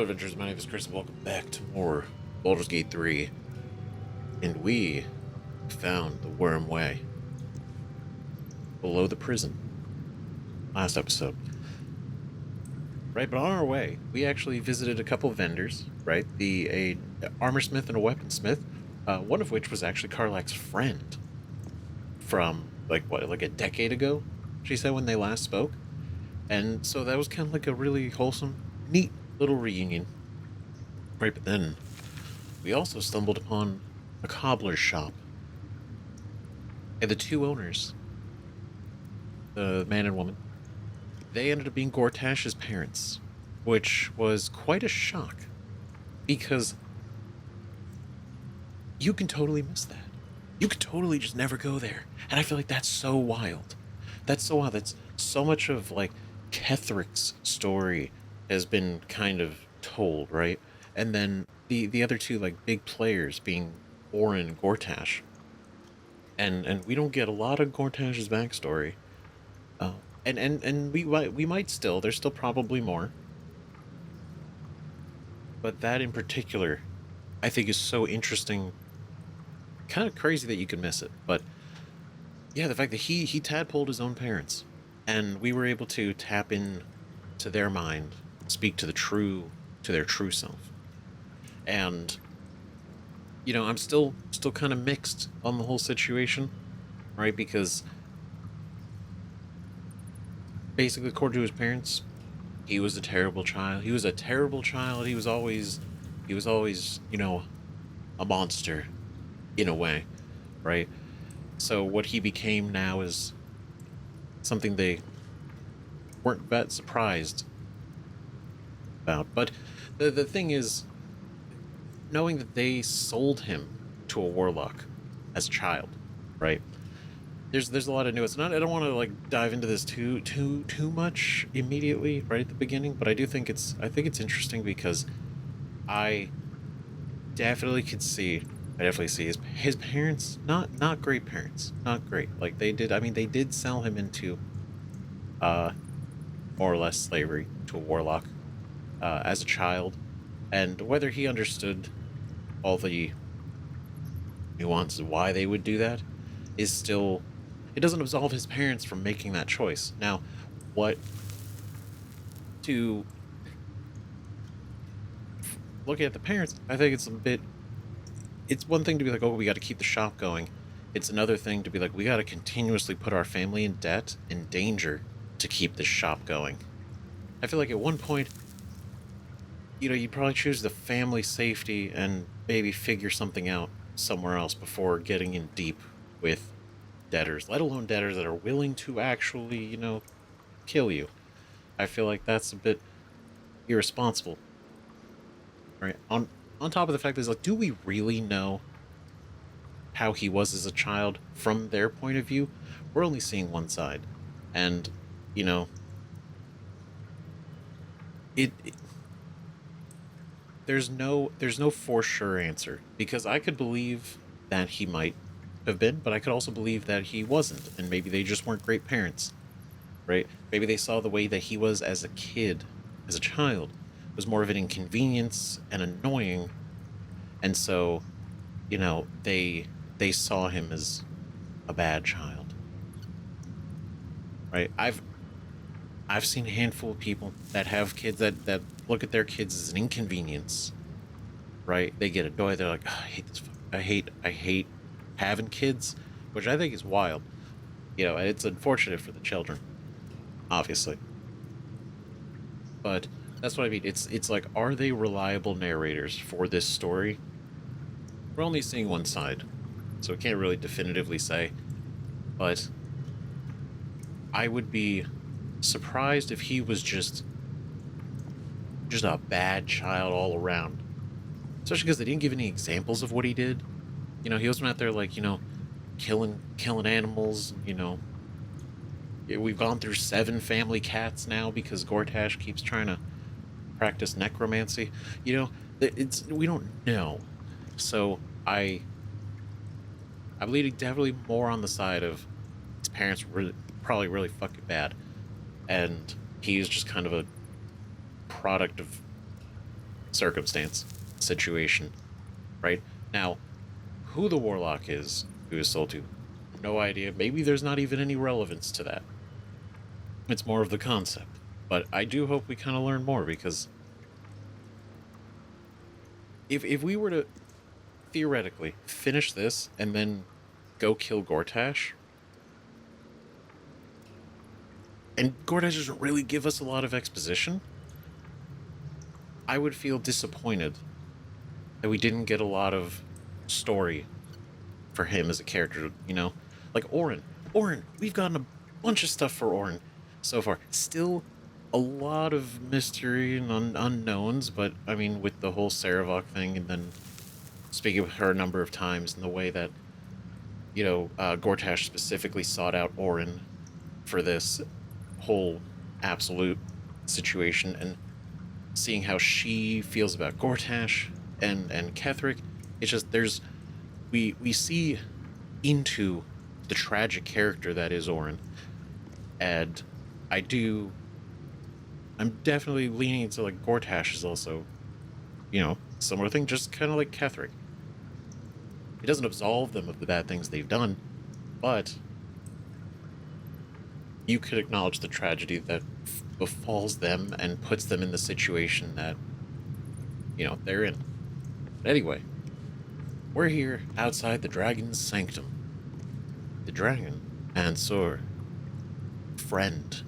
Hello, adventurers. My name is Chris, and welcome back to more Baldur's Gate 3. And we found the Worm Way below the prison last episode. Right, but on our way, we actually visited a couple vendors, right? A armor smith and a weaponsmith, one of which was actually Karlach's friend from, like a decade ago, she said when they last spoke. And so that was kind of like a really wholesome, neat little reunion. Right, but then we also stumbled upon a cobbler's shop, and the two owners, the man and woman, they ended up being Gortash's parents, which was quite a shock because you can totally miss that. You could totally just never go there, and I feel like that's so wild. That's so wild. That's so much of like Kethric's story has been kind of told, right? And then the other two like big players being Orin and Gortash, and we don't get a lot of Gortash's backstory. And we might still. There's still probably more, but that in particular, I think is so interesting. Kind of crazy that you can miss it, but yeah, the fact that he tadpoled his own parents, and we were able to tap in to their mind, speak to their true self, and I'm still kind of mixed on the whole situation, right? Because basically, according to his parents, he was a terrible child. He was a terrible child. He was always, a monster in a way, right? So what he became now is something they weren't that surprised about. But the thing is, knowing that they sold him to a warlock as a child, right? There's a lot of nuance. I don't want to like dive into this too much immediately right at the beginning, but I think it's interesting because I I definitely see his parents, not great parents, not great. Like they did sell him into uh more or less slavery to a warlock as a child, and whether he understood all the nuances why they would do that is still, it doesn't absolve his parents from making that choice. Now, what to look at the parents, I think it's one thing to be like, oh, we got to keep the shop going. It's another thing to be like, we got to continuously put our family in debt, in danger, to keep this shop going. I feel like at one point, you'd probably choose the family safety and maybe figure something out somewhere else before getting in deep with debtors, let alone debtors that are willing to actually, kill you. I feel like that's a bit irresponsible, right? On top of the fact that it's like, do we really know how he was as a child from their point of view? We're only seeing one side, and you know, it there's no for sure answer, because I could believe that he might have been, but I could also believe that he wasn't, and maybe they just weren't great parents, right? Maybe they saw the way that he was as a kid, as a child, was more of an inconvenience and annoying, and so they saw him as a bad child, right? I've seen a handful of people that have kids that look at their kids as an inconvenience, right? They get annoyed. They're like, oh, I hate this. I hate having kids, which I think is wild. And it's unfortunate for the children, obviously. But that's what I mean. It's like, are they reliable narrators for this story? We're only seeing one side, so we can't really definitively say. But I would be surprised if he was just a bad child all around. Especially because they didn't give any examples of what he did. He wasn't out there like, killing animals. Yeah, we've gone through 7 family cats now because Gortash keeps trying to practice necromancy. It's we don't know. So I'm leaning definitely more on the side of his parents were probably really fucking bad, and he is just kind of a product of circumstance, situation, right? Now, who the warlock is who is sold to, no idea. Maybe there's not even any relevance to that. It's more of the concept. But I do hope we kind of learn more because if we were to theoretically finish this and then go kill Gortash, and Gortash doesn't really give us a lot of exposition, I would feel disappointed that we didn't get a lot of story for him as a character, you know? Like Orin. Orin, we've gotten a bunch of stuff for Orin so far. Still a lot of mystery and unknowns, but I mean, with the whole Saravok thing, and then speaking of her a number of times, and the way that, Gortash specifically sought out Orin for this whole absolute situation, and seeing how she feels about Gortash and Ketheric, it's just we see into the tragic character that is Orin, and I'm definitely leaning to like Gortash is also, similar thing, just kind of like Ketheric. It doesn't absolve them of the bad things they've done, but you could acknowledge the tragedy that befalls them and puts them in the situation that, they're in. But anyway, we're here outside the dragon's sanctum. The dragon, Ansur, friend,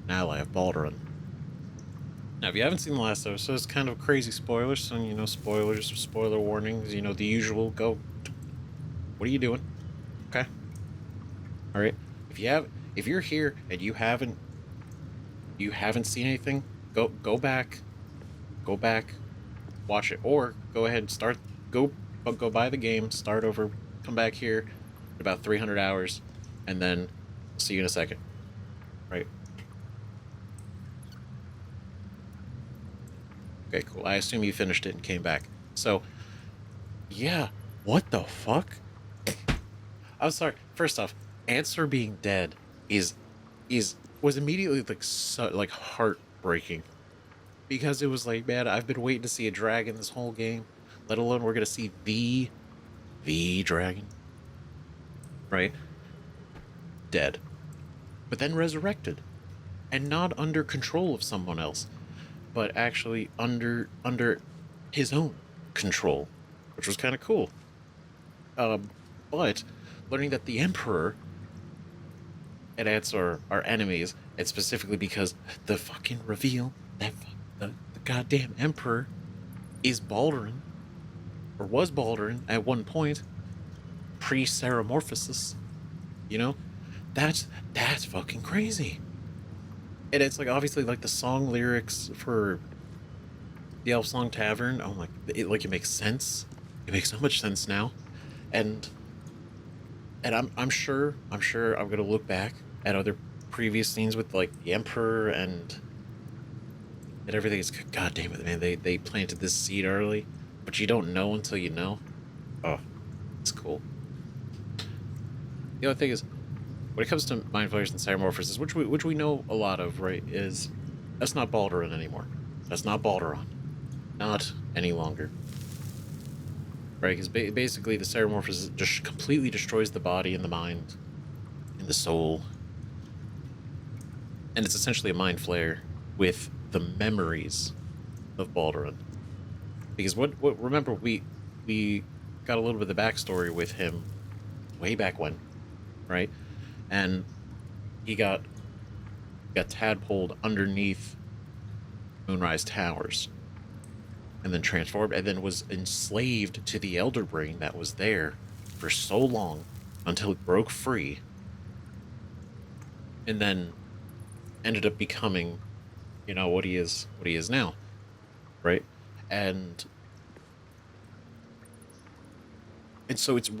an ally of Balduran. Now, if you haven't seen the last episode, it's kind of crazy spoilers, and spoilers, spoiler warnings, the usual. Go. What are you doing? Okay. All right. If you're here and you haven't seen anything, go back, watch it, or go ahead and go buy the game, start over, come back here, in about 300 hours, and then see you in a second. Right. Okay, cool. I assume you finished it and came back. So, yeah, what the fuck? I'm sorry. First off, Ansur being dead is was immediately like heartbreaking, because it was like, man, I've been waiting to see a dragon this whole game, let alone we're gonna see the dragon, right? Dead, but then resurrected, and not under control of someone else, but actually under his own control, which was kind of cool. But learning that the Emperor and Ansur are enemies, and specifically because the fucking reveal that the goddamn Emperor is Balduran, or was Balduran at one point, pre-Ceramorphosis, that's fucking crazy. And it's like, obviously, like the song lyrics for the Elf Song Tavern, oh my, it makes sense. It makes so much sense now. And I'm sure I'm gonna look back at other previous scenes with like the Emperor and everything. Is, god damn it, man, they planted this seed early, but you don't know until you know. Oh, it's cool. The other thing is, when it comes to Mind Flayers and Cybermorphosis, which we know a lot of, right, is that's not Balduran anymore. That's not Balduran. Not any longer. Right, because basically the Ceramorphosis just completely destroys the body and the mind and the soul. And it's essentially a mind flayer with the memories of Balduran. Because what remember, we got a little bit of the backstory with him way back when, right? And he got tadpoled underneath Moonrise Towers, and then transformed, and then was enslaved to the Elder Brain that was there for so long until it broke free, and then ended up becoming, what he is now, right? And so it's a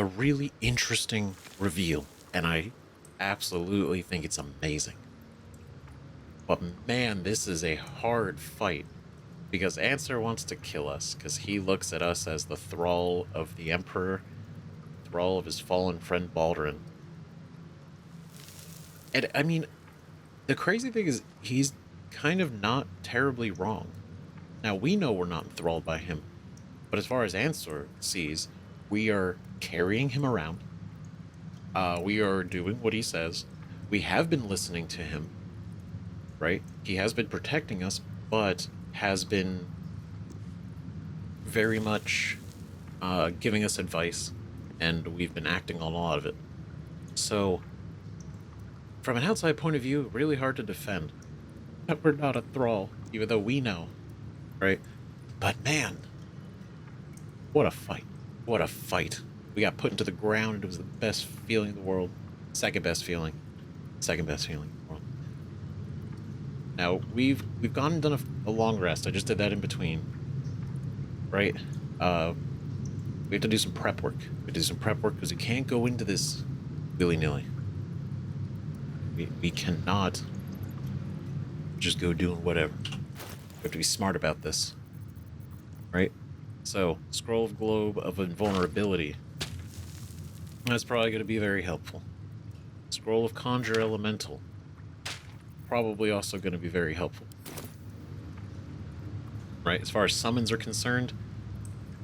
really interesting reveal, and I absolutely think it's amazing. But man, this is a hard fight, because Ansur wants to kill us, because he looks at us as the thrall of the Emperor, thrall of his fallen friend Balduran. And I mean, the crazy thing is, kind of not terribly wrong. Now, we know we're not enthralled by him, but as far as Ansur sees, we are carrying him around. We are doing what he says. We have been listening to him, right? He has been protecting us, but has been very much giving us advice, and we've been acting on a lot of it. So, from an outside point of view, really hard to defend that we're not a thrall, even though we know, right? But man, what a fight. What a fight. We got put into the ground, and it was the best feeling in the world. Second best feeling. Second best feeling in the world. Now, we've gone and done a long rest. I just did that in between. Right? We have to do some prep work. We have to do some prep work because we can't go into this willy-nilly. We cannot just go doing whatever. We have to be smart about this. Right? So, Scroll of Globe of Invulnerability. That's probably going to be very helpful. Scroll of Conjure Elemental. Probably also going to be very helpful. Right? As far as summons are concerned,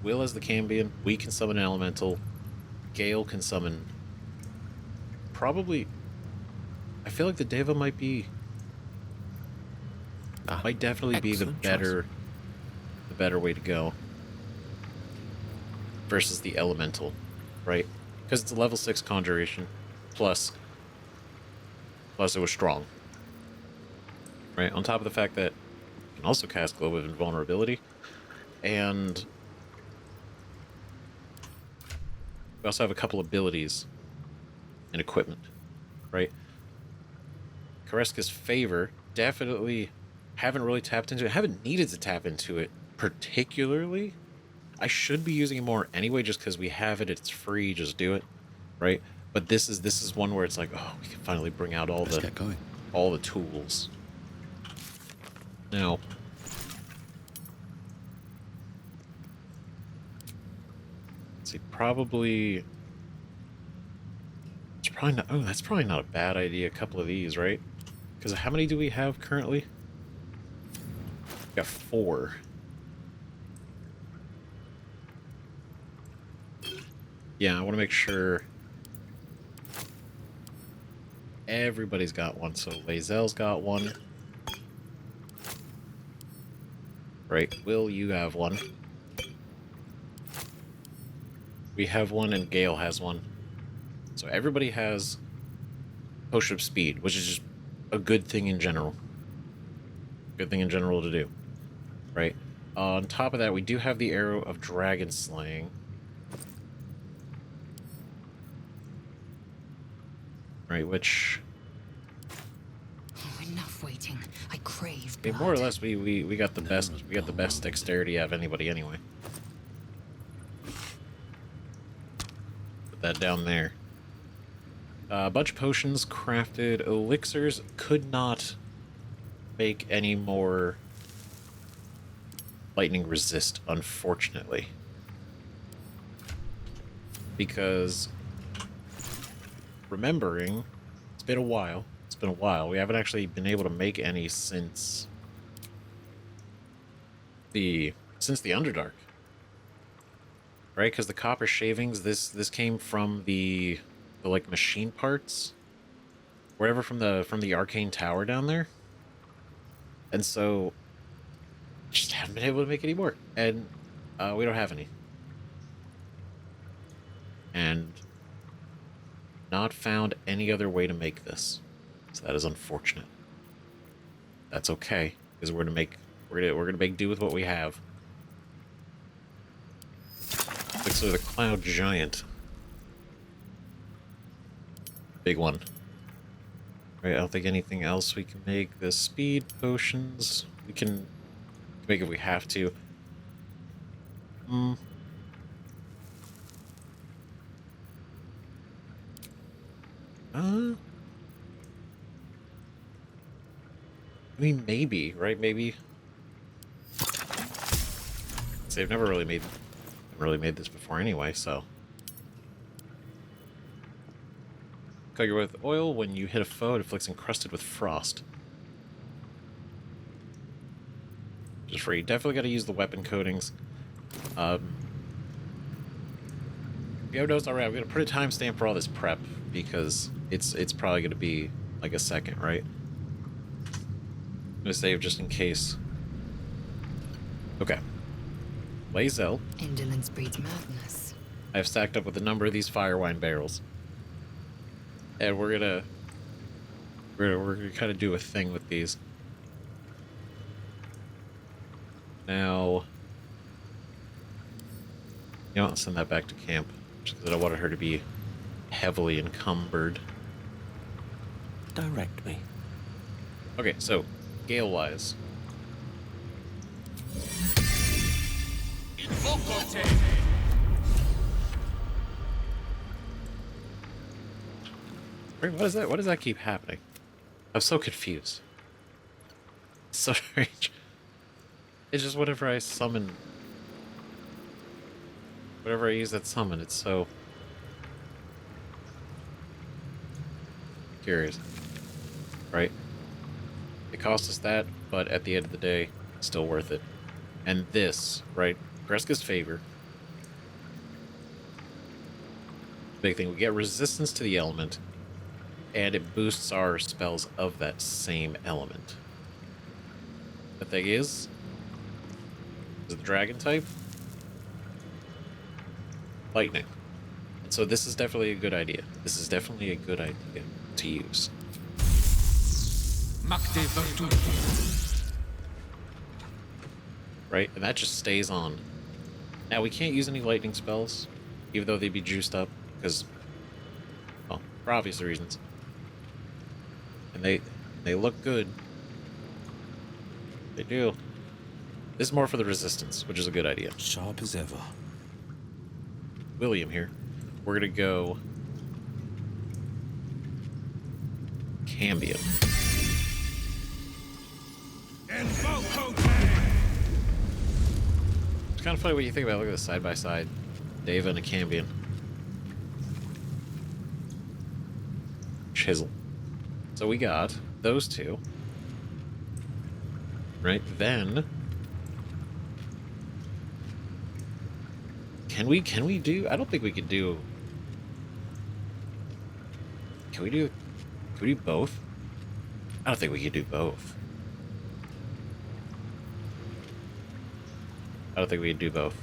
Will as the Cambion, we can summon an Elemental. Gale can summon... Probably... I feel like the Deva might be... might definitely be the better way to go. Versus the Elemental. Right? Because it's a level 6 Conjuration. Plus it was strong. Right? On top of the fact that you can also cast Globe of Invulnerability. And we also have a couple abilities and equipment. Right? Kareska's Favor, definitely haven't really tapped into it. Haven't needed to tap into it particularly. I should be using it more anyway, just because we have it. It's free. Just do it, right? But this is one where it's like, oh, we can finally bring out all the tools. Now, let's see. Probably. It's probably not. Oh, that's probably not a bad idea. A couple of these, right? Because how many do we have currently? We got 4. Yeah, I want to make sure everybody's got one. So Lae'zel's got one. Right, Will, you have one. We have one, and Gale has one. So everybody has Potion of Speed, which is just a good thing in general. Good thing in general to do. Right? On top of that, we do have the Arrow of Dragon Slaying. Right, which... Oh, enough waiting. I crave blood. I mean, more or less, we got the best. We got the best dexterity out of anybody anyway. Put that down there. A bunch of potions crafted. Elixirs could not make any more lightning resist, unfortunately, because remembering, it's been a while. It's been a while. We haven't actually been able to make any since the Underdark, right? Because the copper shavings, this came from the like machine parts, wherever from the arcane tower down there, and so just haven't been able to make any more, and we don't have any, and not found any other way to make this. So that is unfortunate. That's okay, because we're gonna make do with what we have. So the Cloud Giant, big one. Right, I don't think anything else we can make. The speed potions we can make if we have to. I mean, maybe, right? Maybe. See, I've never really made this before anyway, so. Coat your with oil. When you hit a foe, it inflicts encrusted with frost. just free. Definitely got to use the weapon coatings. If you haven't noticed already, I'm going to put a timestamp for all this prep because it's probably going to be like a second, right? I'm going to save just in case. Okay. Lae'zel. Indolence breeds madness. I've stacked up with a number of these firewine barrels. And we're gonna kind of do a thing with these. Now, you know, I'll send that back to camp just because I don't want her to be heavily encumbered. Direct me. Okay, so gale-wise, wait, what is that? What does that keep happening? I'm so confused. It's so strange. It's just whenever I summon, whenever I use that summon, it's so curious, right? It cost us that, but at the end of the day, it's still worth it. And this, right? Kreska's favor. Big thing, we get resistance to the element, and it boosts our spells of that same element. The thing is the dragon type, lightning. And so this is definitely a good idea. This is definitely a good idea to use. Right? And that just stays on. Now, we can't use any lightning spells, even though they'd be juiced up, because, well, for obvious reasons. And they look good. They do. This is more for the resistance, which is a good idea. Sharp as ever. William here. We're gonna go Cambion. It's kind of funny when you think about it. Look at this side by side. Deva and a Cambion. Chisel. So we got those two. Right, then Can we do? I don't think we could do. Can we do both? I don't think we could do both. I don't think we could do both.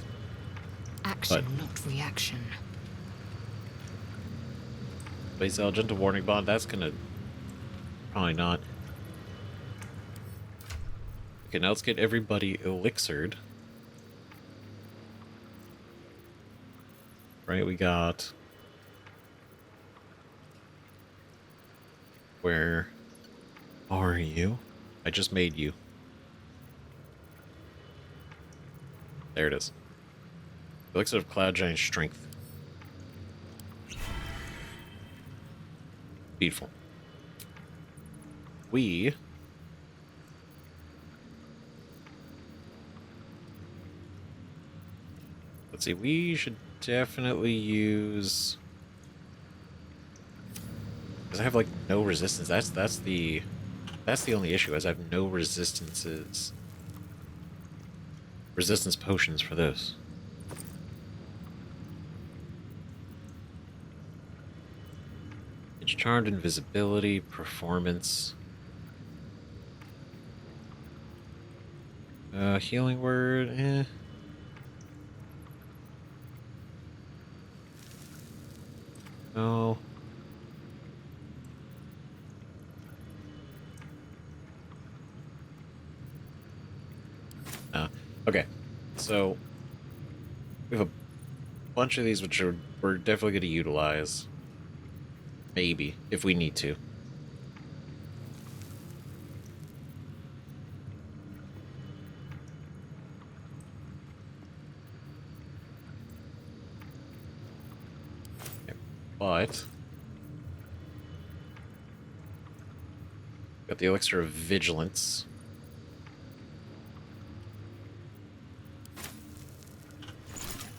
Action, not reaction. Lae'zel, gentle warning bond. That's gonna probably not. Okay, now let's get everybody elixired. Right, we got. Where are you? I just made you. There it is. Elixir of Cloud Giant Strength. Beautiful. We let's see, we should definitely use, because I have like no resistance. That's the only issue, is I have no resistance potions for this. It's charmed invisibility, performance. Healing word, eh. No. Okay, so we have a bunch of these which we're definitely going to utilize. Maybe, if we need to. Okay, but got the elixir of vigilance.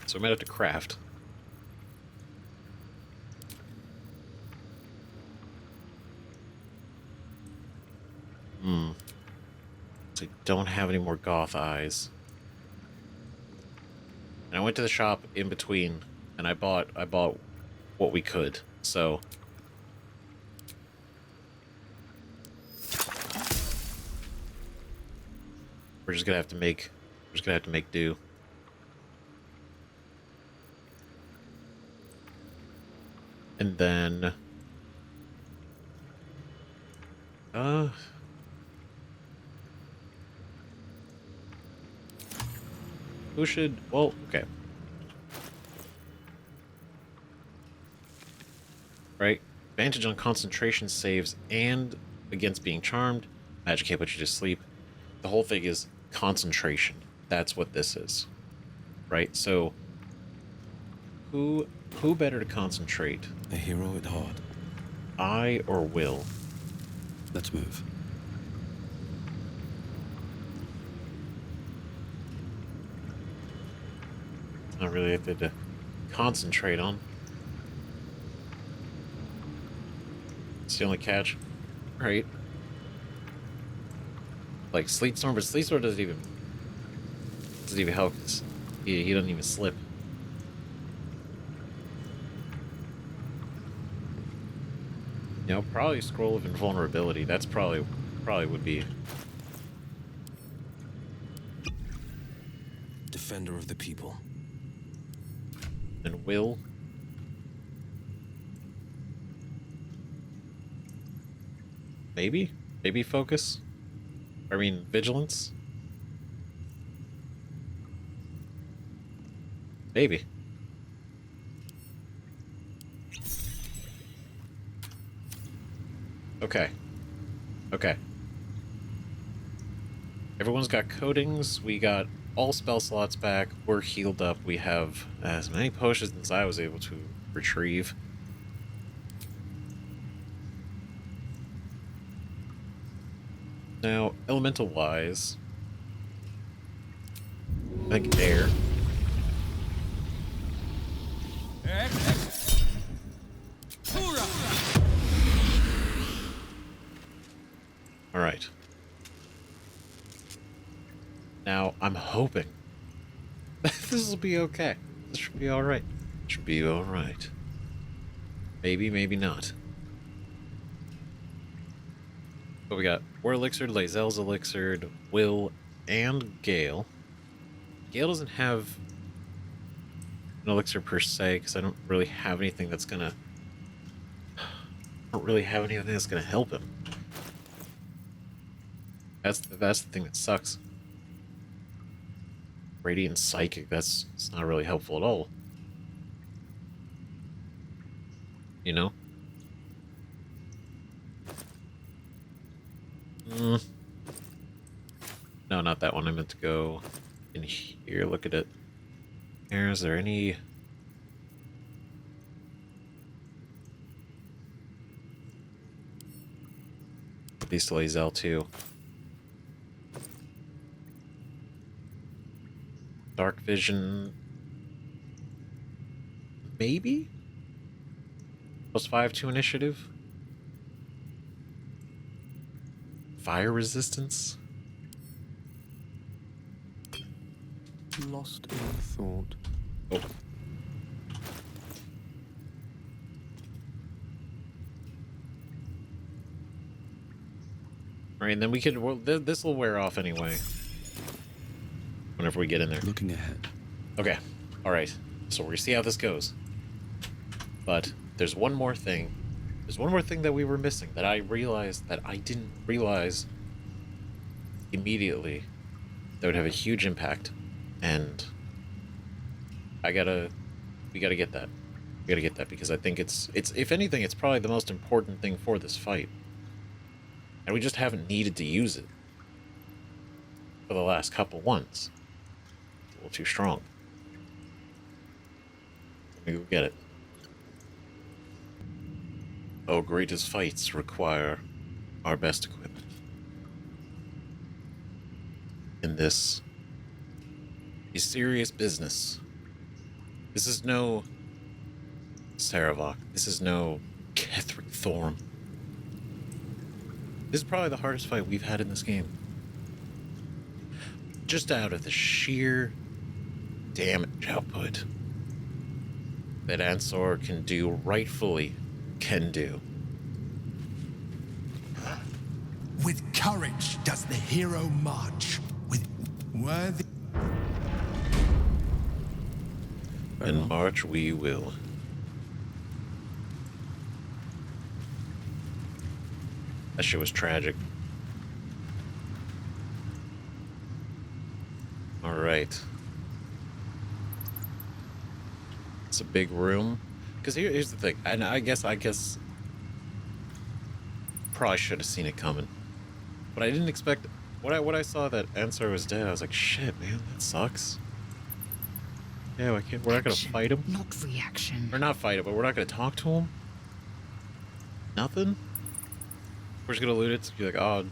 So I might have to craft. So don't have any more goth eyes. And I went to the shop in between, and I bought what we could. So we're just gonna have to make do. And then who should, well, okay. Right? Advantage on concentration saves and against being charmed. Magic can't put you to sleep. The whole thing is concentration. That's what this is. Right? So who better to concentrate? A hero at heart. I or Will? Let's move. Not really anything to concentrate on. It's the only catch. Right? Like Sleet Storm, but Sleet Storm doesn't even help, 'cause he doesn't even slip. You know, probably Scroll of Invulnerability. That's probably would be. Defender of the people. And Will. Maybe Focus. I mean, Vigilance. Maybe. Okay. Everyone's got coatings. We got all spell slots back. We're healed up. We have as many potions as I was able to retrieve. Now, elemental-wise, I think air. All right. Now, I'm hoping this will be okay. This should be all right. Should be all right. Maybe, maybe not. But we got War Elixir, Lae'zel's Elixir, Will, and Gale. Gale doesn't have an elixir per se, because I don't really have anything that's gonna... help him. That's the thing that sucks. Radiant Psychic, it's not really helpful at all. You know? No, not that one. I meant to go in here. Look at it. Is there any... These to Lae'zel too. Dark Vision. Maybe? +5 to initiative. Fire resistance. Lost in thought. Oh. Alright, and then we could... Well, this will wear off anyway. Whenever we get in there. Looking ahead. Okay. Alright. So we're gonna see how this goes. But there's one more thing. There's one more thing that we were missing that I realized that I didn't realize immediately that would have a huge impact. And we gotta get that. We gotta get that because I think it's if anything, it's probably the most important thing for this fight. And we just haven't needed to use it for the last couple ones. It's a little too strong. Let me go get it. Our greatest fights require our best equipment. In this is serious business. This is no Saravok. This is no Ketheric Thorm. This is probably the hardest fight we've had in this game. just out of the sheer damage output that Ansur rightfully can do. With courage does the hero march. With worthy... And march we will. That shit was tragic. Alright. It's a big room. Because here's the thing. And I guess probably should have seen it coming. But I didn't expect... When I saw that Ansur was dead, I was like, shit, man, that sucks. Yeah, we're not gonna fight him. Not reaction. Or not fight him, but we're not gonna talk to him. Nothing? We're just gonna loot it. Be like, oh,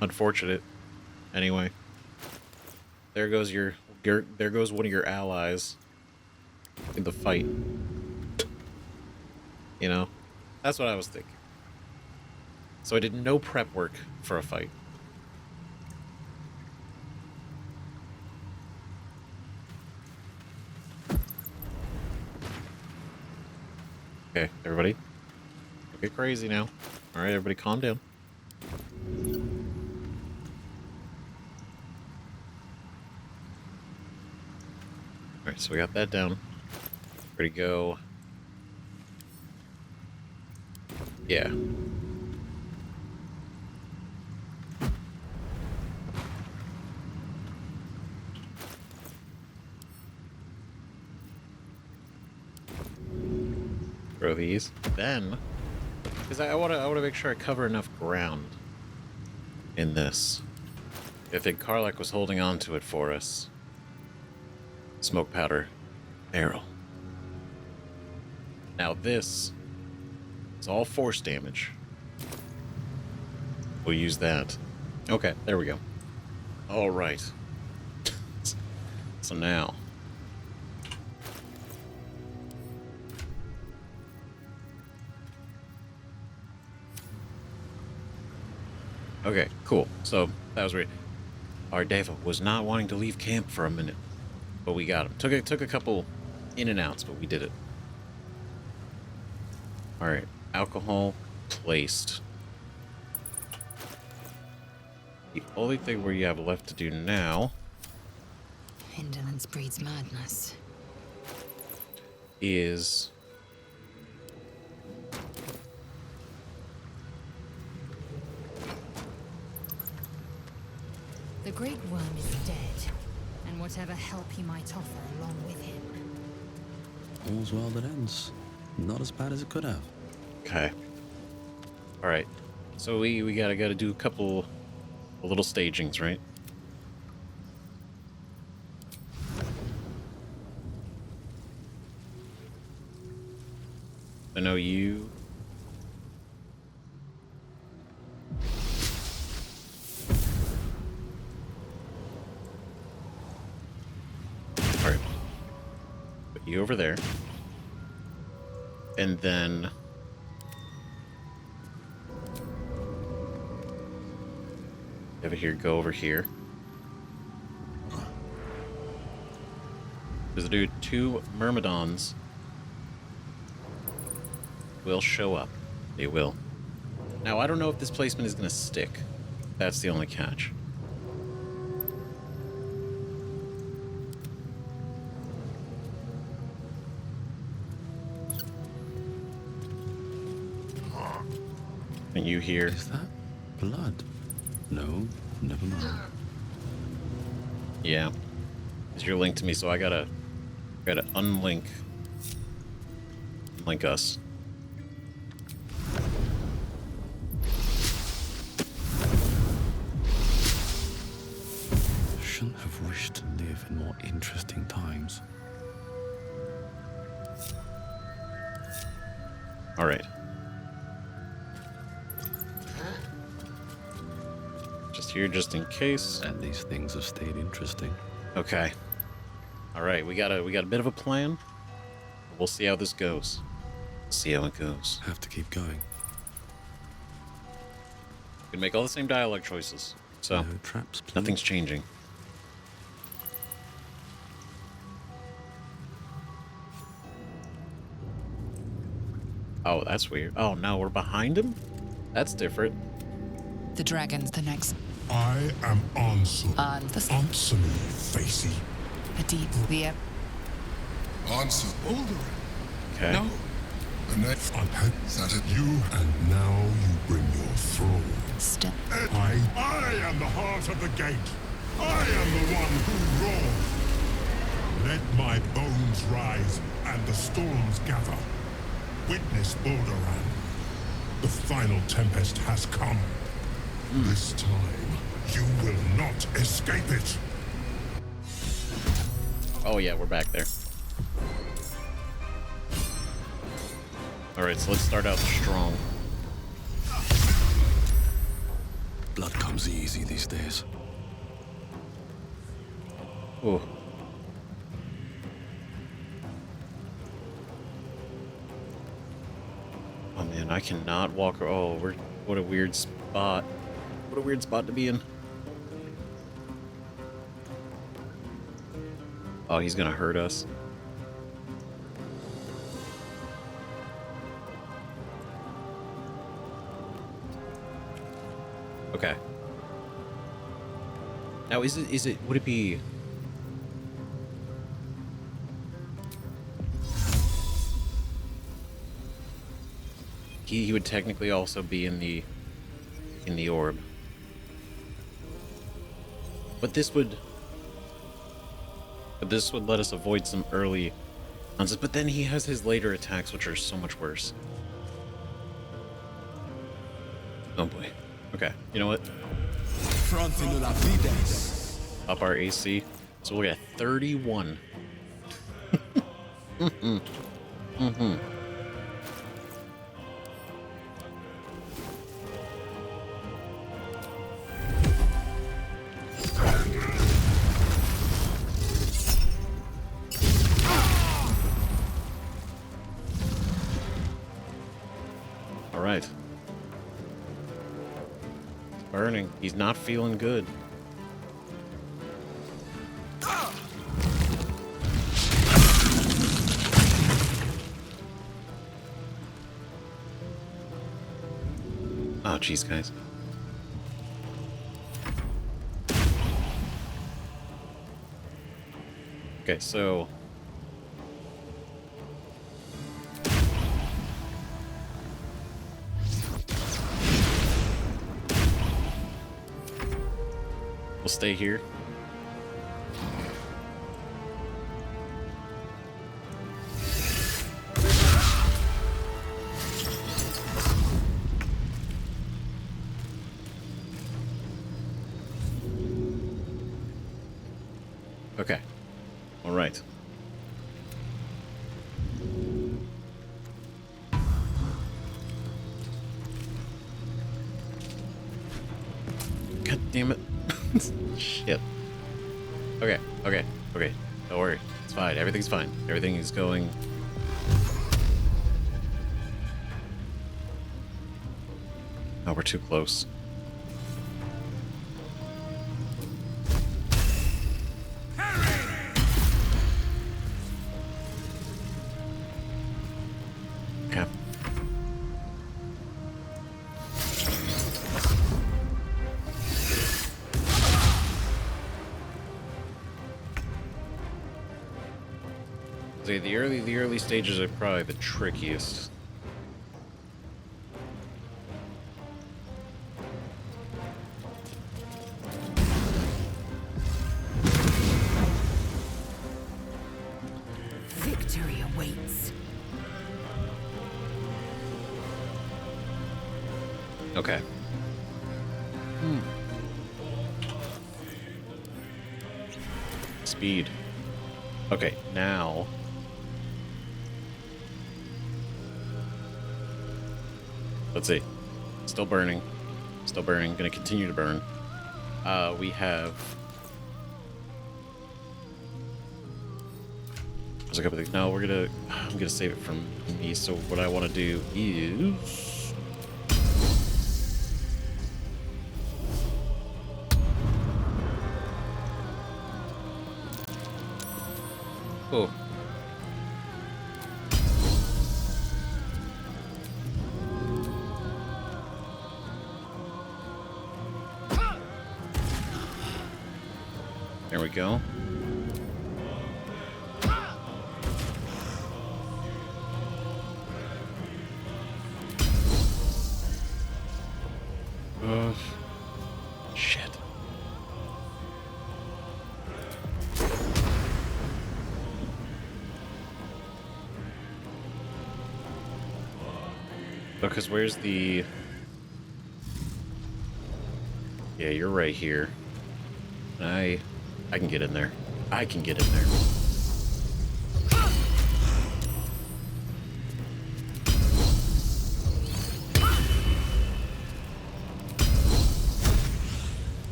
unfortunate. Anyway, there goes there goes one of your allies in the fight. You know, that's what I was thinking. So I did no prep work for a fight. Okay, everybody. Don't get crazy now. Alright, everybody calm down. Alright, so we got that down. Ready to go. Yeah. Throw these. Then, because I want to make sure I cover enough ground in this. I think Karlach was holding on to it for us. Smoke powder barrel. Now this is all force damage. We'll use that. Okay, there we go. All right. So now. Okay, cool. So that was great. Our Deva was not wanting to leave camp for a minute, but we got him. Took a couple in and outs, but we did it. All right, alcohol placed. The only thing we have left to do now Indolence breeds madness. is The great worm is dead, and whatever help he might offer along with him. All's well that ends. Not as bad as it could have. okay. All right, so we gotta do a couple little stagings, right? I know you. All right. Put you over there. And then over here, go over here. Because dude, 2 Myrmidons will show up. They will. Now, I don't know if this placement is going to stick. That's the only catch. And you here. Is that blood? No, never mind. Yeah. Because you're linked to me, so I gotta unlink us. Shouldn't have wished to live in more interesting times. All right. Just here, just in case. At least things have stayed interesting. Okay. All right, we got a bit of a plan. We'll see how this goes. See how it goes. Have to keep going. We can make all the same dialogue choices, so No traps, please. nothing's changing. Oh, that's weird. Oh, no, we're behind him? That's different. The dragon's the next. I am Ansur. Answer me, Facey. A deep, the Ansur Balduran. Okay. No. And that's I've had that at you, and now you bring your thrall. step. I am the heart of the gate. I am the one who roars. Let my bones rise and the storms gather. Witness Balduran. The final tempest has come. This time, you will not escape it. Oh, yeah, we're back there. Alright, so let's start out strong. Blood comes easy these days. Ooh. Oh man, I cannot walk. Oh, what a weird spot. What a weird spot to be in. Oh, he's gonna hurt us. Okay. Now, would it be... He would technically also be in the orb. But this would let us avoid some early nonsense. But then he has his later attacks, which are so much worse. Oh boy. Okay, you know what? Up our AC. So we'll get 31. All right. Burning. He's not feeling good. Oh, jeez, guys. Okay, so... we'll stay here. Okay. All right. God damn it. Shit. Okay, okay, okay. Don't worry. It's fine. Everything's fine. Everything is going... Oh, we're too close. Okay. See, the early stages are probably the trickiest. Victory awaits. Okay. Speed. Okay, now... let's see. Still burning. Still burning. Gonna continue to burn. We have... there's a couple of things. No, I'm gonna save it from me. So what I want to do is... oh. There we go. Shit. Because where's the... Yeah, you're right here. I can get in there. I can get in there.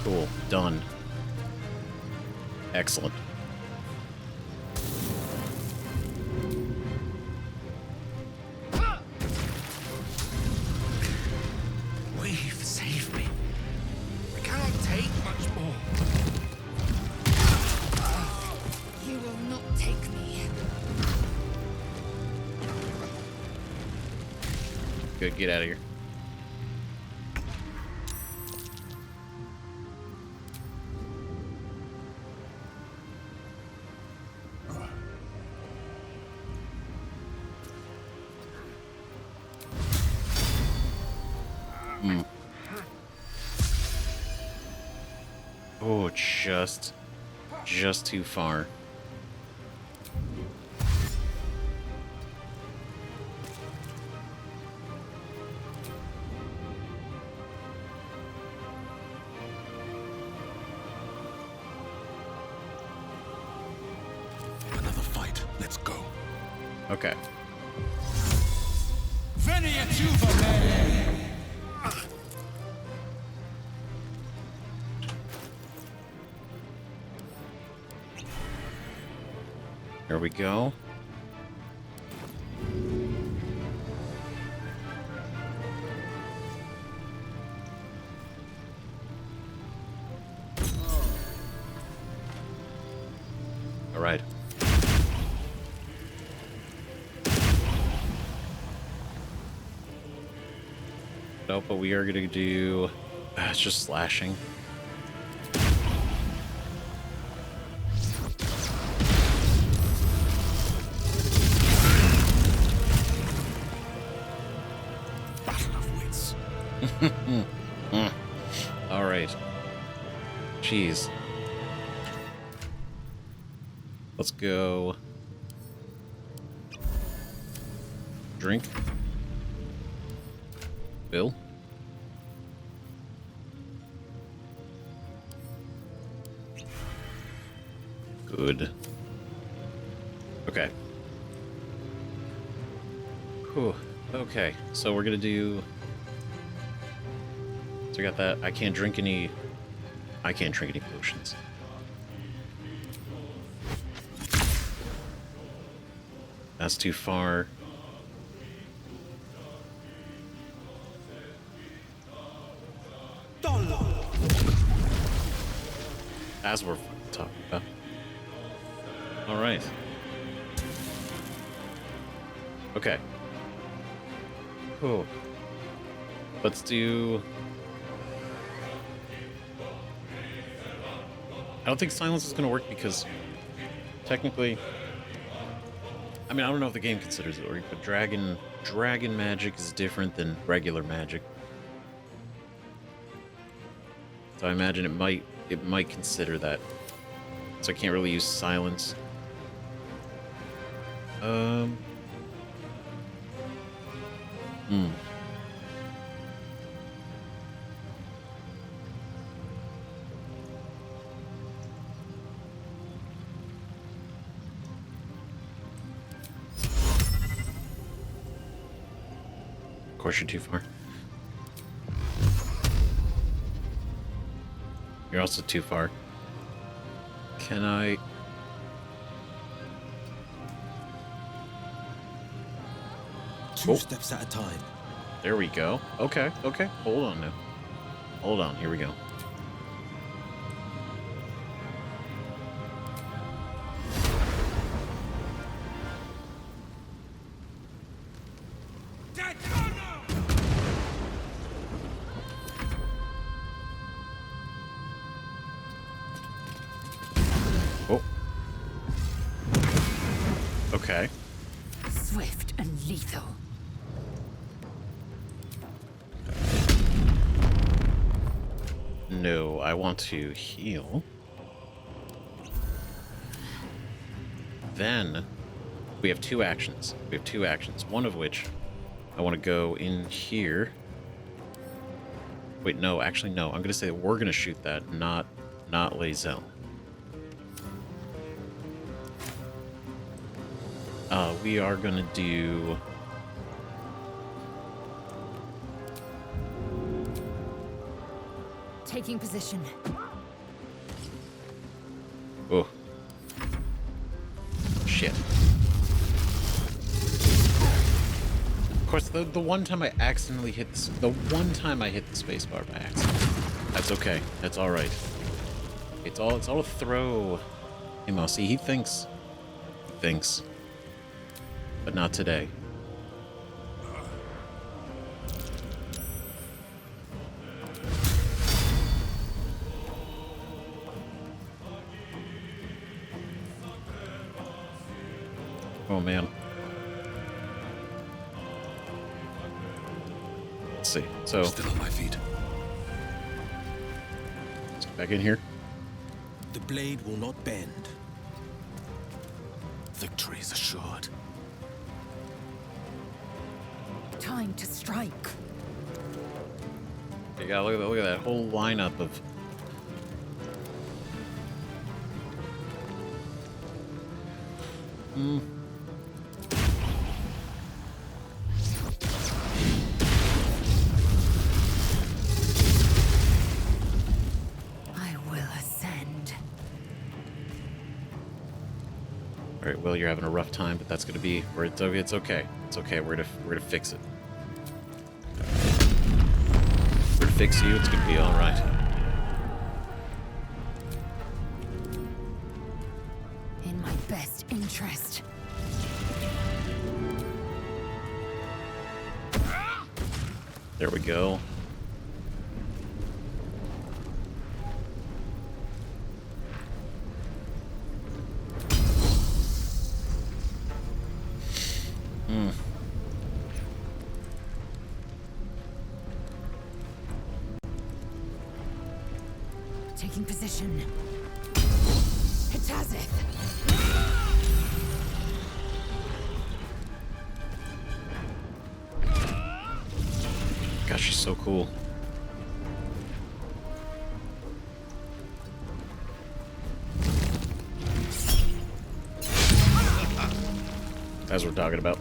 Cool. Done. Excellent. We've saved me. I cannot take much more. You will not take me. Good, get out of here. Oh, just too far. Another fight. Let's go. Okay. There we go. All right. Nope, but we are going to do... it's just slashing. Battle of wits. All right. Jeez. Let's go. Drink. Bill. Good. Okay. Whew. Okay, so we're gonna do... So we got that. I can't drink any potions. That's too far. As we're talking about. All right. Okay. Cool. Let's do... I don't think silence is going to work because technically... I mean, I don't know if the game considers it work, but dragon magic is different than regular magic. So I imagine it might consider that. So I can't really use silence. Of course, you're too far. You're also too far. Can I... Two steps at a time. There we go. Okay, okay. Hold on now. Hold on. Here we go. Okay. Swift and lethal. No, I want to heal. Then we have two actions. One of which I want to go in here. Wait, no, actually no. I'm gonna say that we're gonna shoot that, not Lae'zel. We are gonna do. Taking position. Oh. Shit. Of course, the one time I accidentally hit the one time I hit the spacebar by accident. That's okay. That's all right. It's all a throw. You know, see, he thinks, but not today. Oh man. Let's see. So Still on my feet. let's get back in here. The blade will not bend. Victory is assured. Time to strike. You gotta look at that whole lineup of. I will ascend. All right, Will, you're having a rough time, but that's gonna be where it's okay. It's okay. It's okay. We're gonna fix it. We're gonna fix you. It's gonna be all right. In my best interest. There we go. Taking position. Hitazith. Gosh, she's so cool. As we're talking about.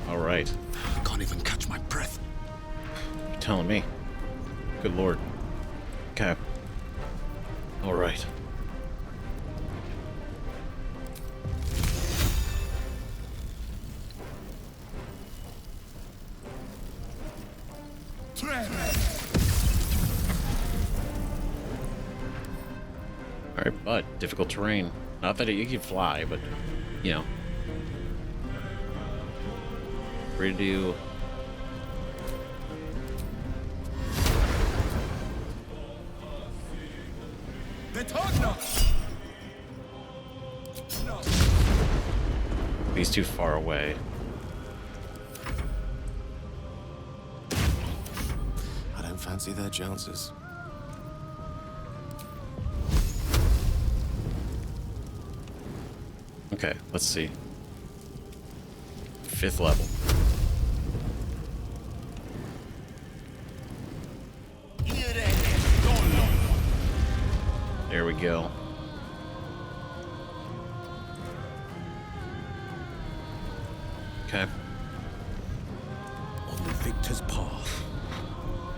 All right. Can't even catch my breath. You're telling me. Good lord. Okay. All right. All right, but difficult terrain. Not that you can fly, but you know. We're gonna do. He's too far away. I don't fancy their chances. Okay, let's see. 5th level. There we go. Okay. On the victor's path.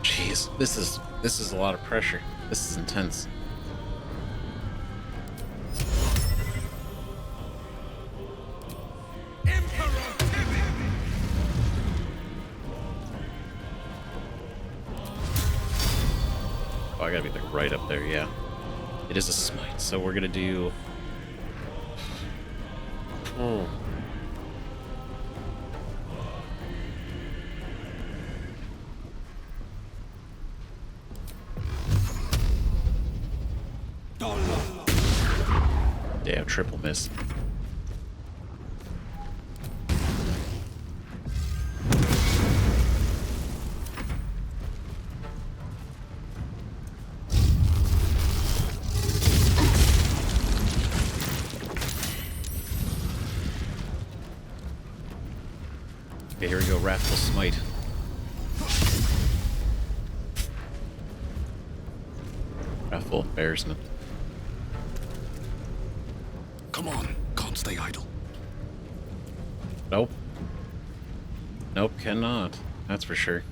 Jeez, this is a lot of pressure. This is intense. Oh, I gotta be like right up there, yeah. It is a smite, so we're gonna do. Damn, triple miss. Okay, here we go. Wrathful Smite. Wrathful Embarrassment. Come on, can't stay idle. Nope. Nope, cannot. That's for sure.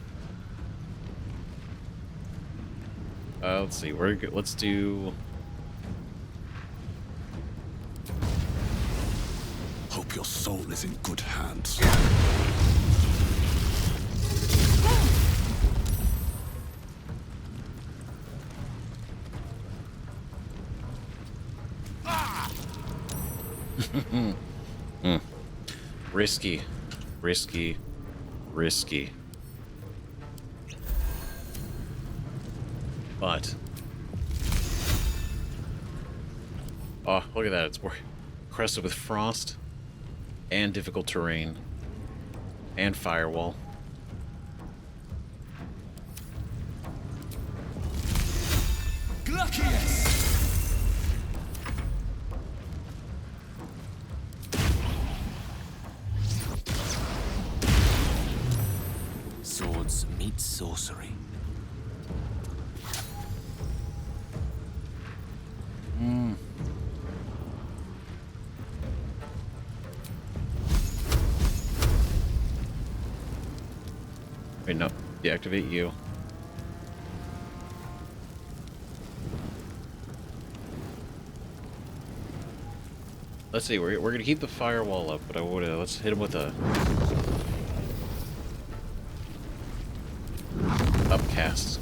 Let's see. Let's do. Hope your soul is in good hands. Risky. Risky. Risky. But. Oh, look at that. It's crested with frost and difficult terrain and firewall. Swords meet sorcery. Wait, no. Deactivate you. Let's see. We're gonna keep the firewall up, but let's hit him with a upcast.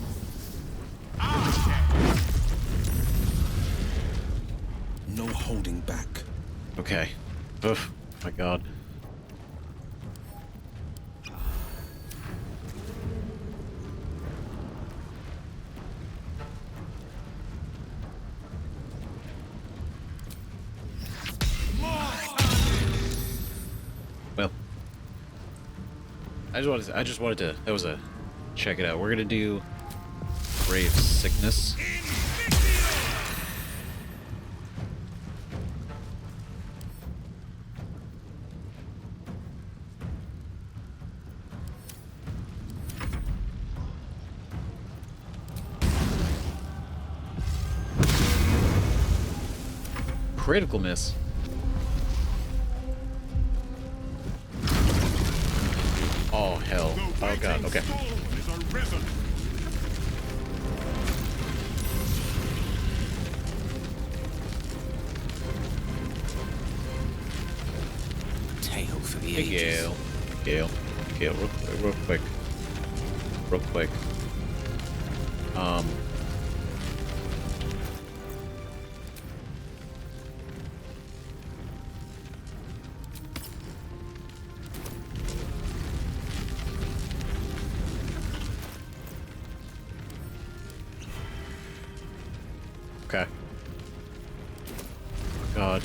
No holding back. Okay. Ugh. My God. Well, I just wanted to. That was a check it out. We're gonna do Brave Sickness. Critical miss. Oh hell. Oh god, okay. Tale for the Hey ages. Gale, real quick. Okay. God.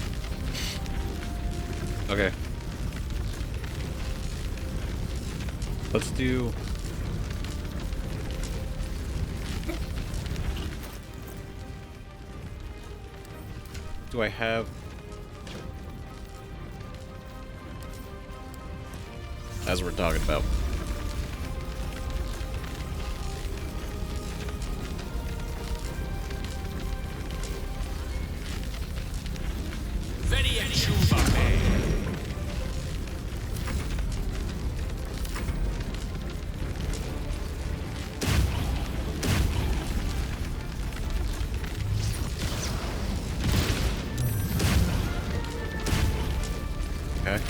Okay. Let's do. Do I have? As we're talking about. Okay.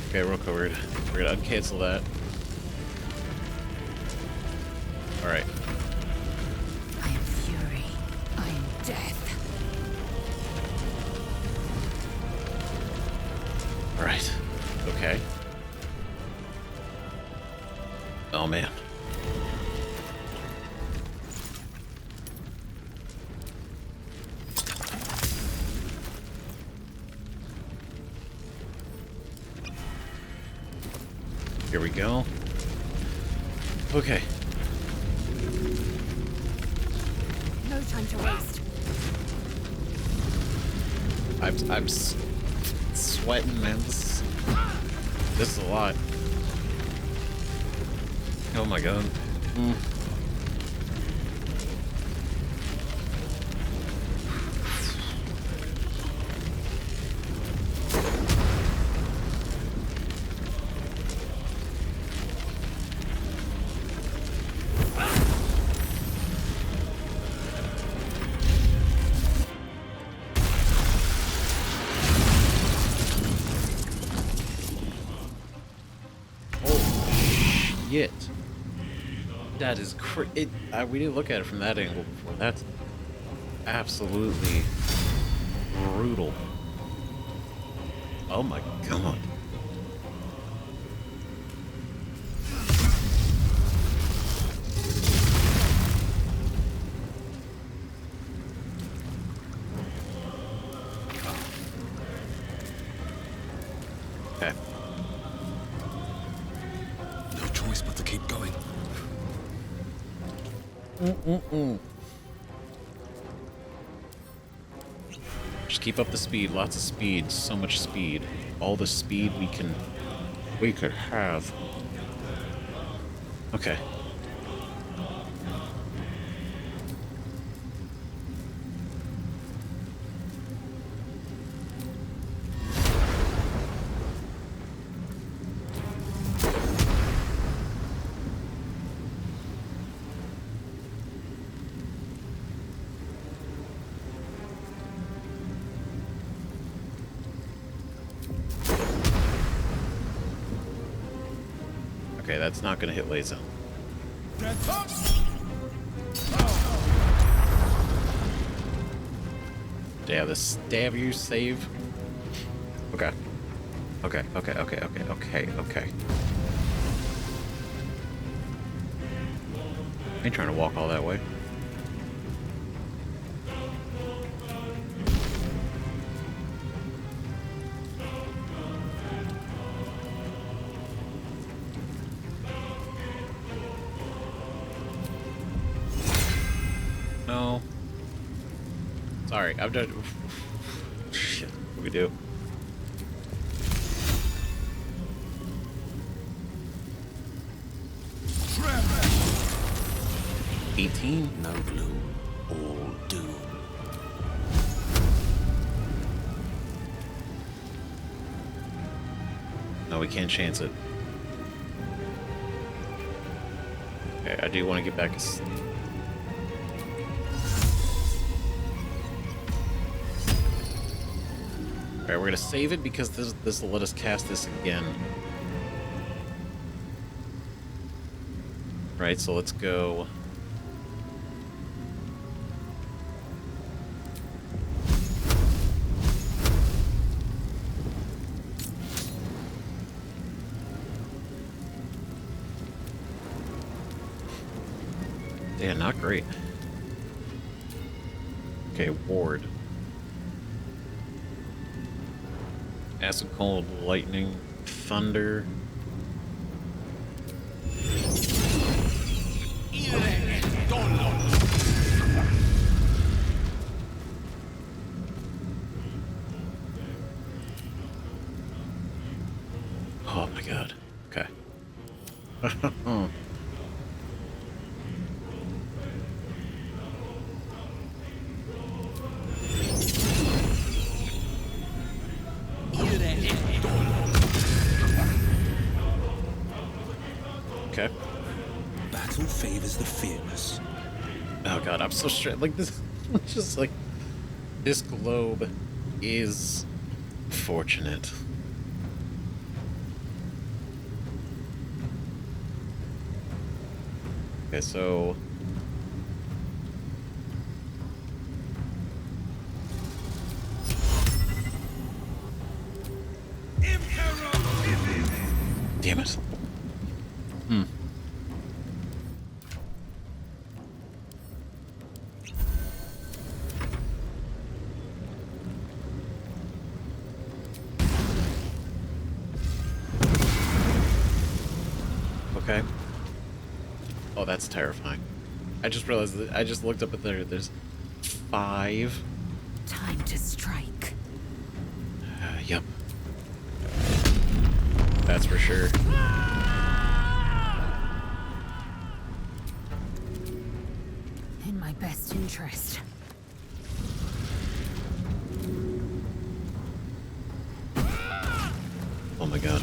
Okay, real quick, we're gonna uncancel that. Alright. I am fury. I am death. Alright. Okay. Oh man. Here we go. Okay. No time to waste. I'm sweating, man. This is a lot. Oh my god. Shit. That is we didn't look at it from that angle before. That's absolutely brutal. Oh my god. Okay. No choice but to keep going. Just keep up the speed. Lots of speed. So much speed. All the speed we could have. Okay. Okay, that's not gonna hit laser. Damn, the stab you save. Okay. Okay. I ain't trying to walk all that way. No. Sorry, I'm done. Shit, what do we do? Tremor! 18? No blue, all doom. No, we can't chance it. Okay, I do want to get back. Alright, we're gonna save it because this will let us cast this again. Right, so let's go. Yeah, not great. Okay, ward. Acid, cold, lightning, thunder. Oh my god. Okay. Okay. Battle favors the fearless. Oh god, I'm so straight. Like this, just like this globe is fortunate. Okay, so damn it. Okay. Oh, that's terrifying. I just realized that I just looked up at there. There's 5. Time to strike. Yep. That's for sure. In my best interest. Oh my god.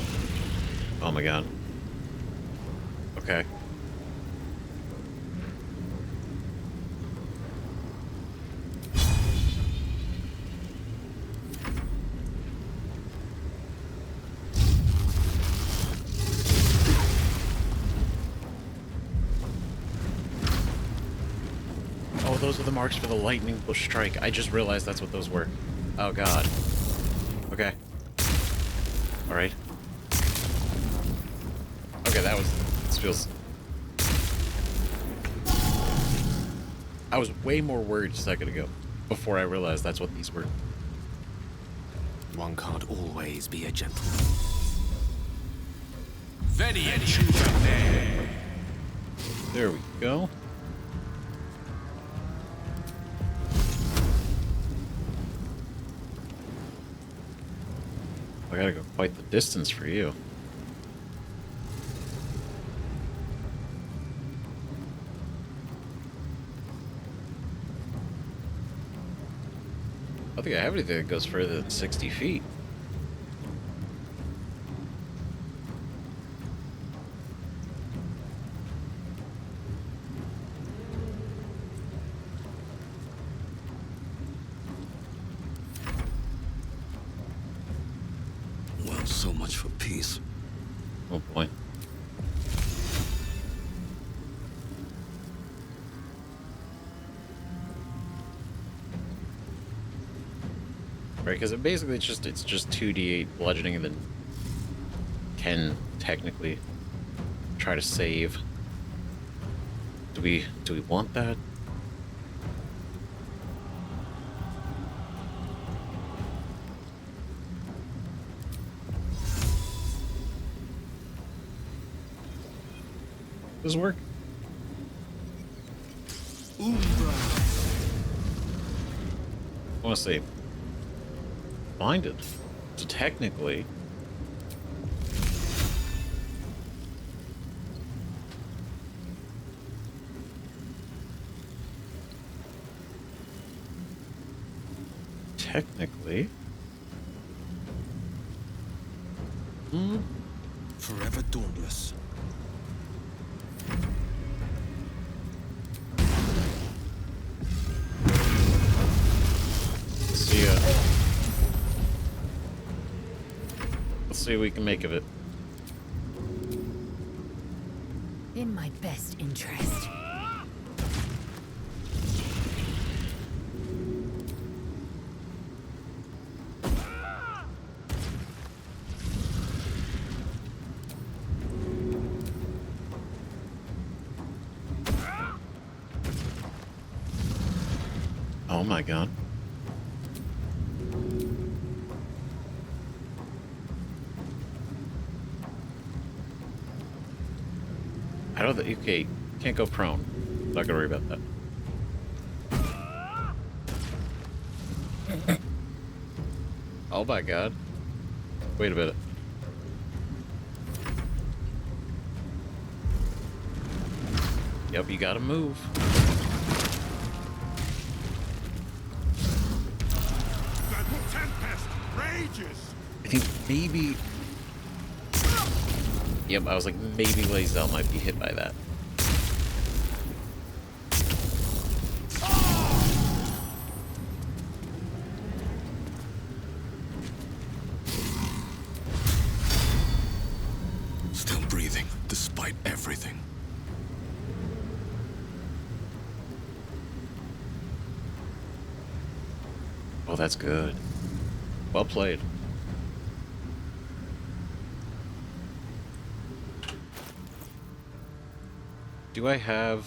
Oh my god. Okay. Oh, those are the marks for the lightning bush strike. I just realized that's what those were. Oh god. Okay. Alright. Okay, this feels... I was way more worried a second ago before I realized that's what these were. One can't always be a gentleman. There we go. I gotta go quite the distance for you. I don't think I have anything that goes further than 60 feet. Well, so much for peace. Oh boy. Right, because it's just 2d8 bludgeoning and then can technically try to save. Do we want that? Does this work? I want to say blinded. So technically, Forever dauntless. let's see what we can make of it. In my best interest. Oh my god. I don't think, okay, can't go prone. Not gonna worry about that. Oh my god. Wait a minute. Yep, you gotta move. That tempest rages. I think maybe... Yep, I was like, maybe Lae'zel might be hit by that. Still breathing, despite everything. Oh, that's good. Well played. Do I have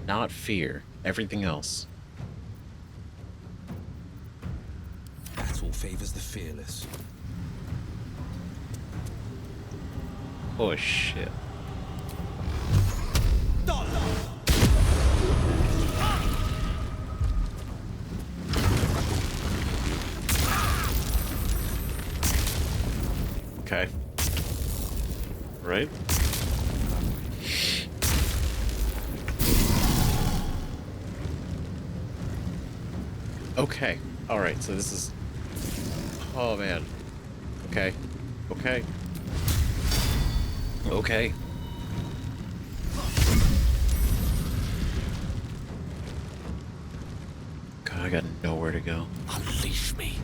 not fear, everything else? Battle favors the fearless. Oh shit. Okay. Right? Okay. Alright, so this is... Oh, man. Okay. Okay. Okay. God, I got nowhere to go. Unleash me.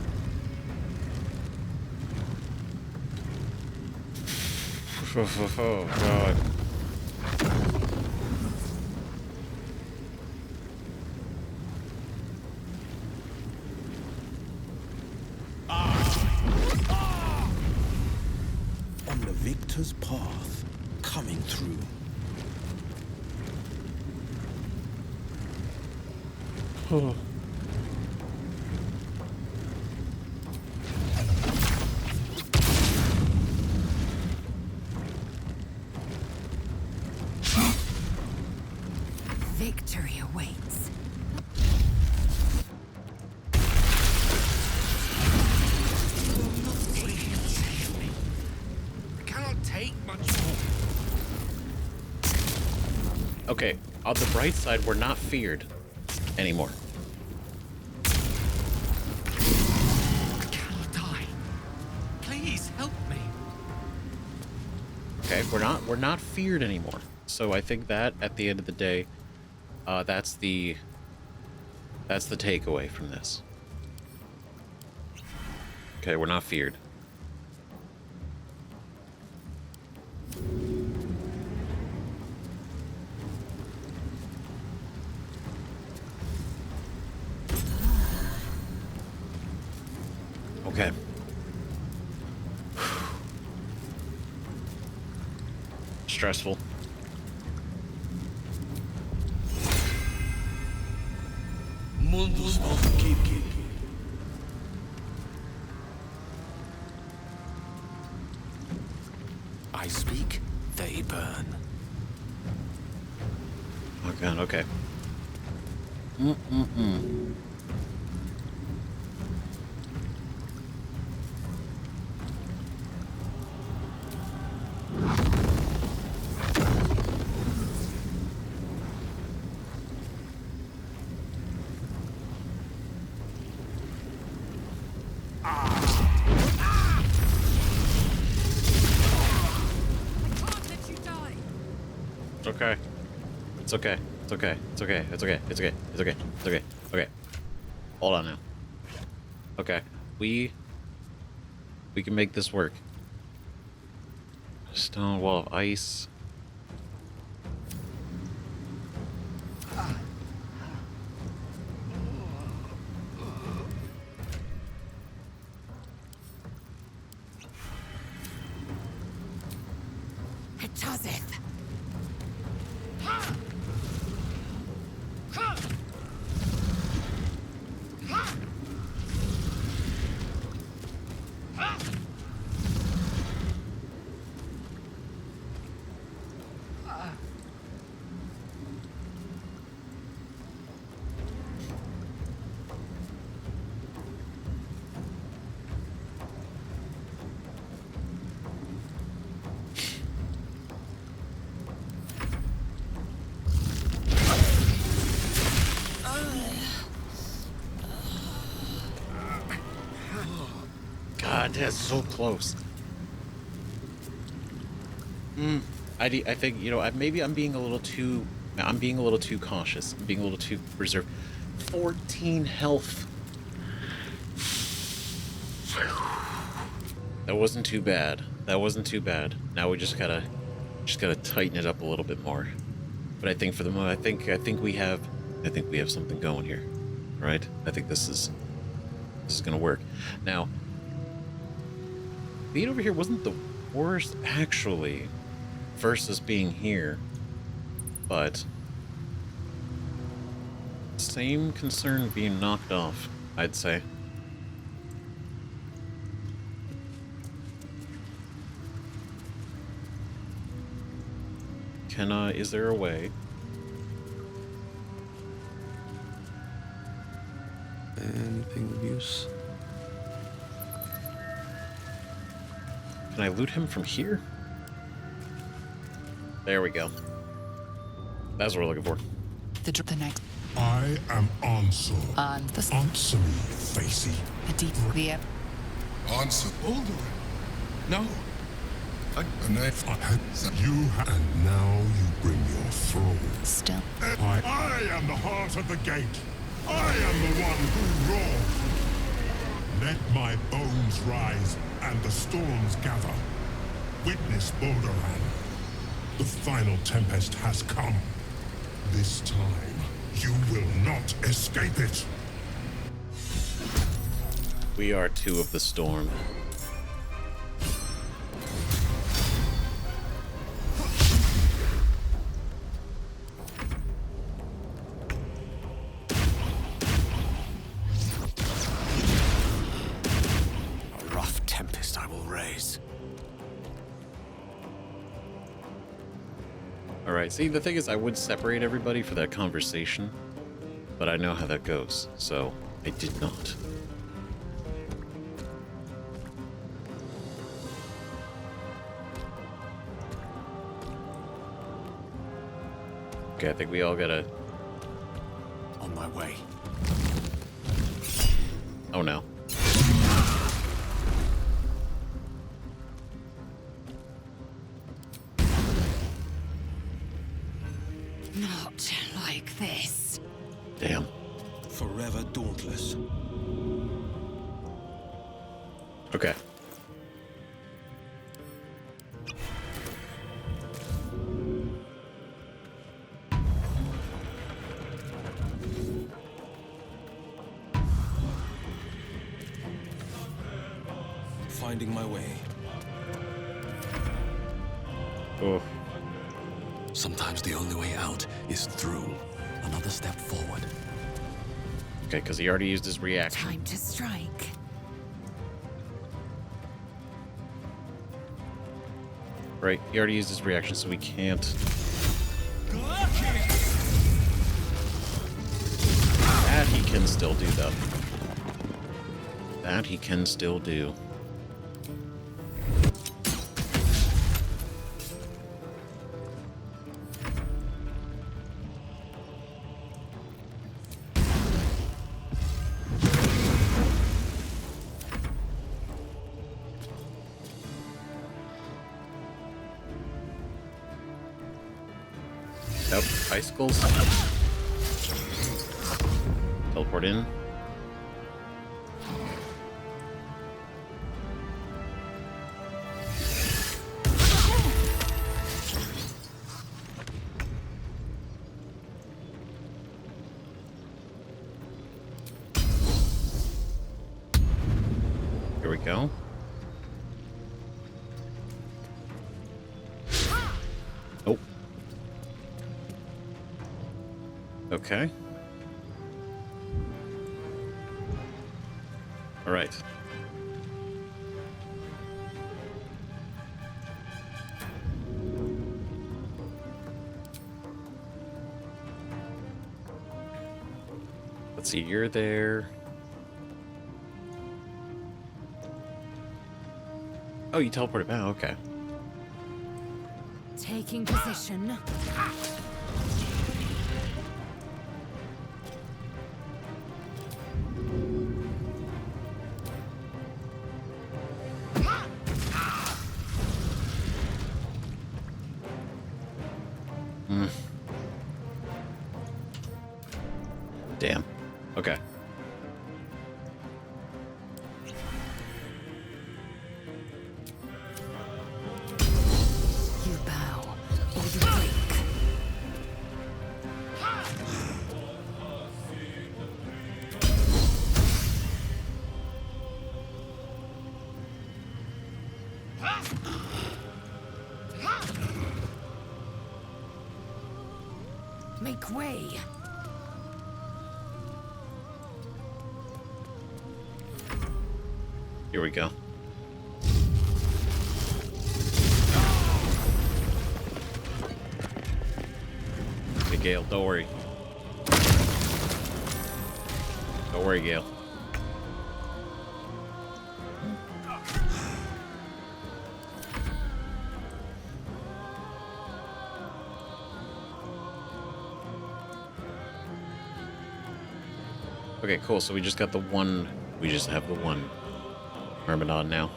Oh, God. On the victor's path, coming through. Oh. Victory awaits. Please save me. I cannot take much more. Okay, on the bright side, we're not feared anymore. I cannot die. Please help me. Okay, we're not feared anymore. So I think that at the end of the day, that's the takeaway from this. Okay, we're not feared. Okay. Stressful. Mundus Valkiki. I speak, they burn. Oh God, okay. It's okay. It's okay. It's okay. It's okay. It's okay. It's okay. It's okay. It's okay. Okay. Hold on now. Okay. We can make this work. Stone wall of ice. It doesn't. God, that's so close. I think, you know, maybe I'm being a little too cautious. I'm being a little too reserved. 14 health. That wasn't too bad. That wasn't too bad. Now we just gotta tighten it up a little bit more. But I think for the moment, I think we have something going here, right? I think this is gonna work. Now, being over here wasn't the worst actually, versus being here, but same concern being knocked off, I'd say. is there a way? Anything of use? Can I loot him from here? There we go. That's what we're looking for. The next. I am Ansur. The Answer me, Facey. a deep the ep. Ansur Balduran. No. And And now you bring your thrall. Still. I am the heart of the gate. I am the one who roared. Let my bones rise and the storms gather. Witness Balduran. The final tempest has come. This time, you will not escape it. We are two of the storm. A rough tempest I will raise. Alright, see, the thing is, I would separate everybody for that conversation, but I know how that goes, so I did not. Okay, I think we all gotta... On my way. Oh no. Not like this. Damn. Forever dauntless. Okay. Finding my way. Oh. Sometimes the only way out is through. Another step forward. Okay, because he already used his reaction. Time to strike. Right, he already used his reaction, so we can't... That he can still do, though. That he can still do. Nope, icicles. Teleport in. Here we go. Oh. Okay. All right. Let's see, you're there. Oh, you teleported. Oh, okay. Taking position. Damn. Okay. You bow or you break. Make way. Here we go. Hey, Gale, don't worry. Don't worry, Gale. Okay, cool. So we just got the one. We just have the one Myrmidon now.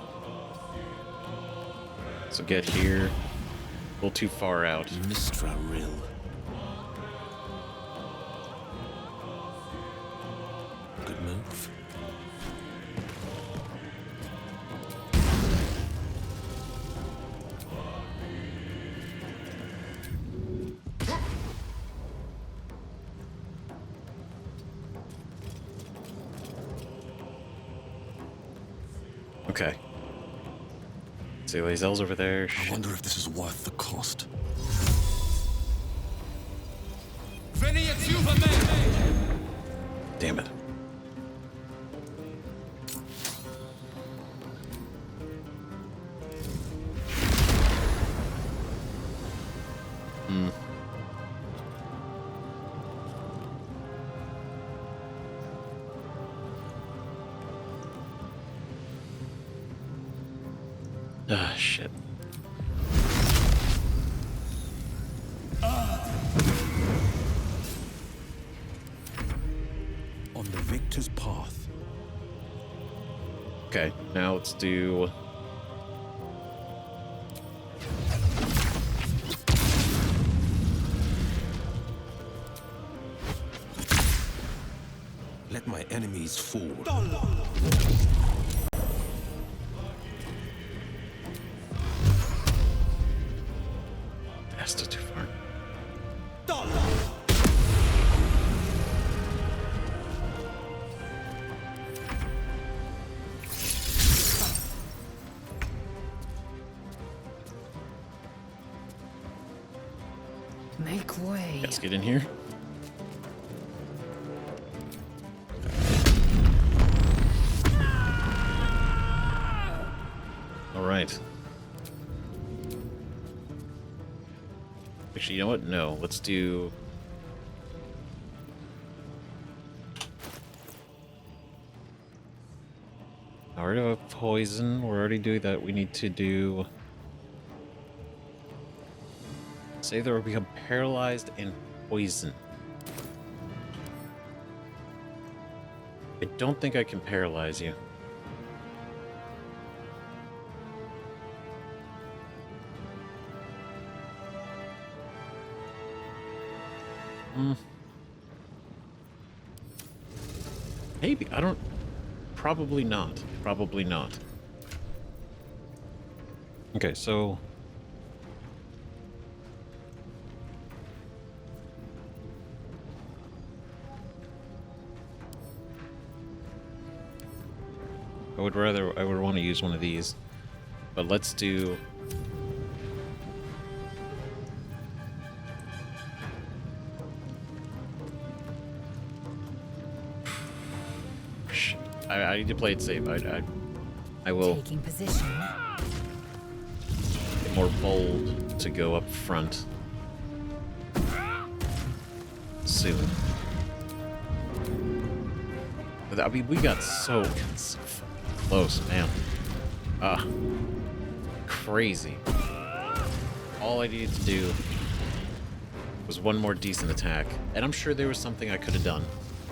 So get here. A little too far out. Mistra Rill. Good move. Okay. See Lae'zel's over there. I Shit. wonder if this is worth the cost. Damn it. Ah, shit. On the victor's path. Okay, now let's do... Let my enemies fall. That's still too far. Make way. Let's get in here. All right. Actually, you know what? No, let's do... I already have poison. We're already doing that. We need to do... Say they will become paralyzed and poisoned. I don't think I can paralyze you. Maybe. I don't... Probably not. Probably not. Okay, so... I would want to use one of these. But let's do... I need to play it safe. I will Taking position. get more bold to go up front soon. But I mean, we got so fucking close, man. Crazy. All I needed to do was one more decent attack, and I'm sure there was something I could have done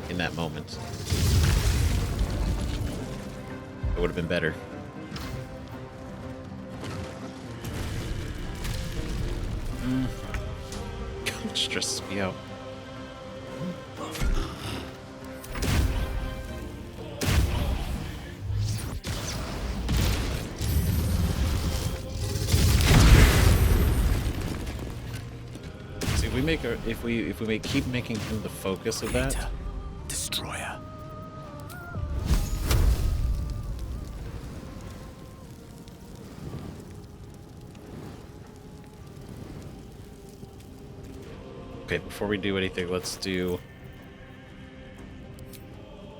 in that moment. It would have been better. God, stresses me out. See, if we keep making him the focus of that. Destroyer. Okay, before we do anything, let's do...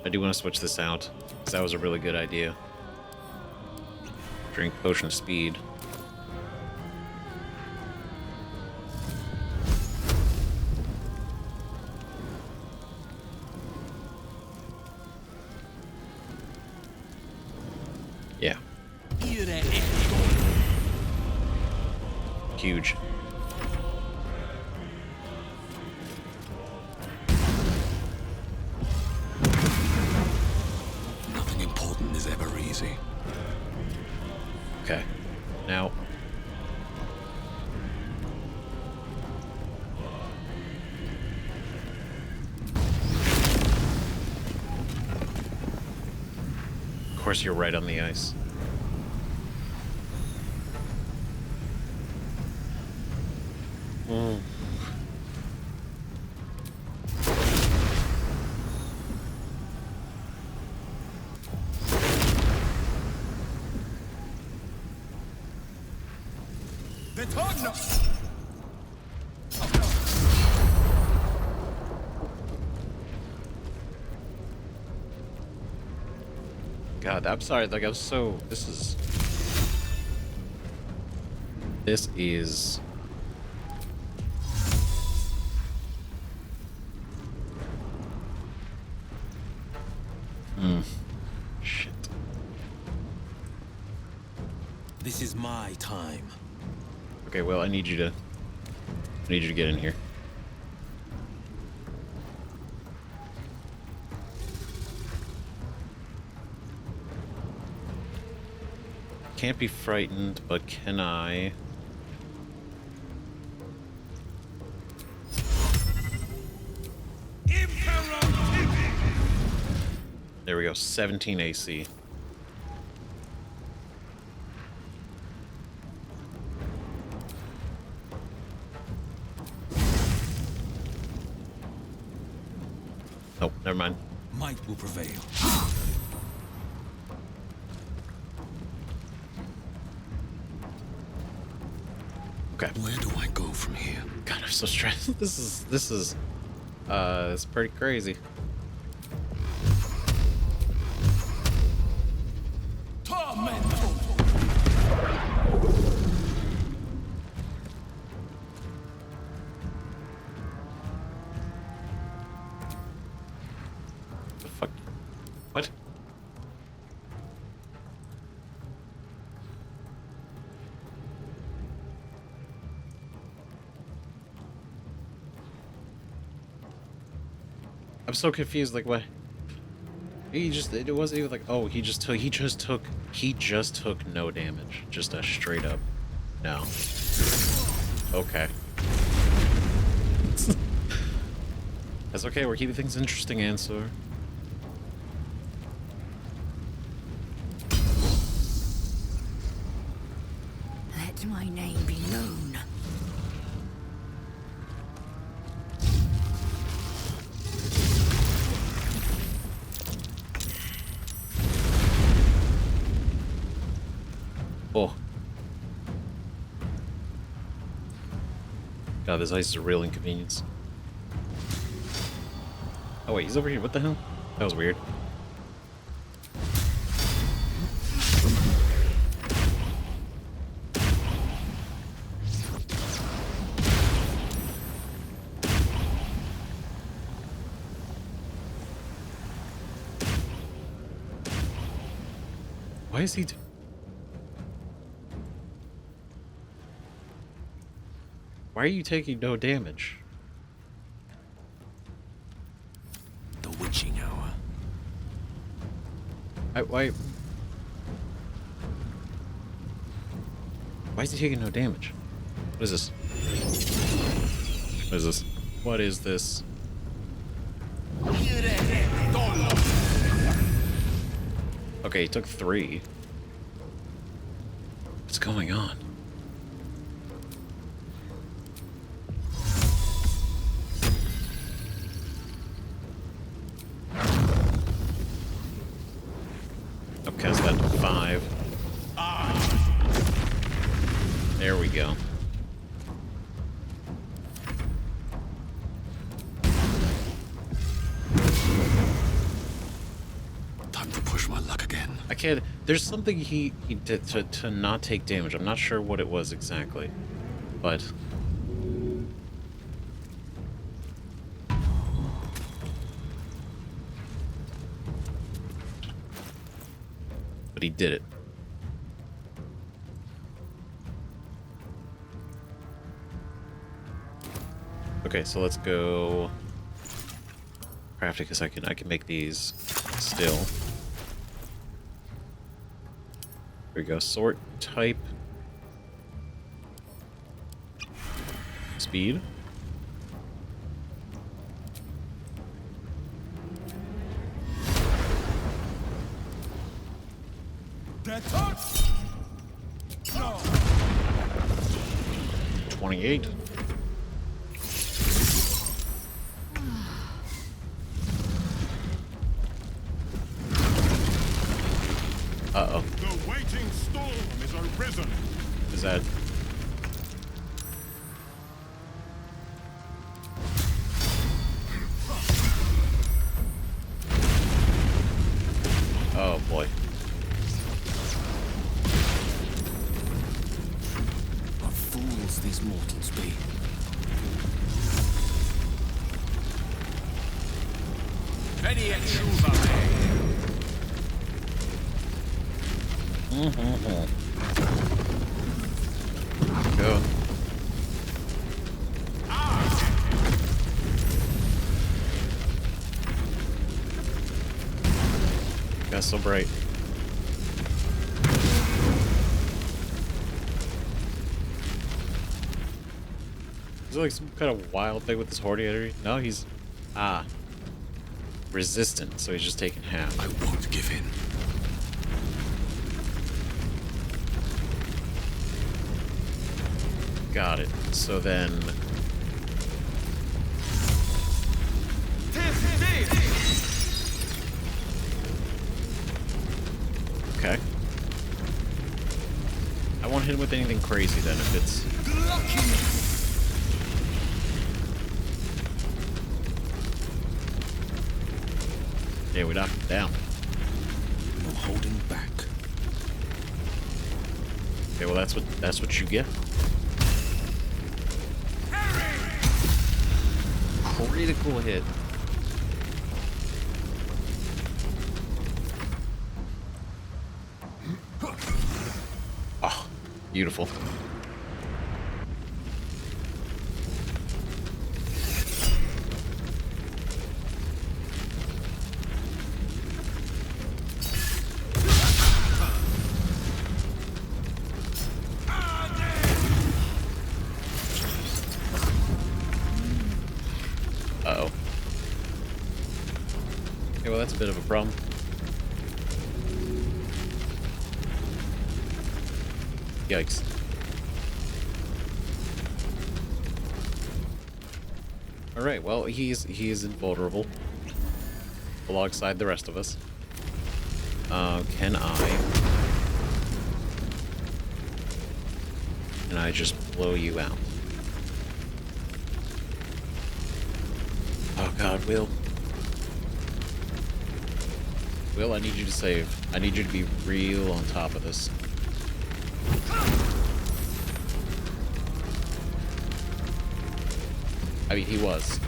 I do want to switch this out, because that was a really good idea. Drink Potion of Speed. huge. Nothing important is ever easy. Okay. Now. Of course, you're right on the ice. God, I'm sorry. Like, I'm so. This is. Shit. This is my time. Okay, well, I need you to get in here. Can't be frightened, but can I? There we go, 17 AC. Oh, never mind. Might will prevail. Okay. Where do I go from here? God, I'm so stressed. This is it's pretty crazy. The fuck? What? I'm so confused. Like, what? It wasn't even like, oh, he just took no damage. Just a straight up no. Okay. That's okay. We're keeping things interesting, Ansur. Let my name be known. Oh. God, this ice is a real inconvenience. Oh wait, he's over here. What the hell? That was weird. Why is he... Why are you taking no damage? The witching hour. Why is he taking no damage? What is this? What is this? What is this? Okay, he took 3. What's going on? Okay, so that's 5. There we go. Time to push my luck again. I can't... There's something he did to not take damage. I'm not sure what it was exactly. But... But he did it. Okay, so let's go craft it because I can make these still. Here we go. Sort type. Speed. No. 28. Uh-oh. The waiting storm is arisen. Is that... Oh, boy. What fools these mortals be. Go. That's so bright. Is there like some kind of wild thing with this Hordeator? No, he's... Ah. Resistant, so he's just taking half. I won't give in. Got it. So then... Okay. I won't hit him with anything crazy then if it's... Yeah, we knocked him down. No holding back. Okay, well that's what you get. Critical hit. Oh, beautiful. Uh-oh. Okay, well that's a bit of a problem. Yikes. Alright, well he is invulnerable. Alongside the rest of us. Can I just blow you out? Oh god, Will. Will, I need you to save. I need you to be real on top of this. I mean, he was.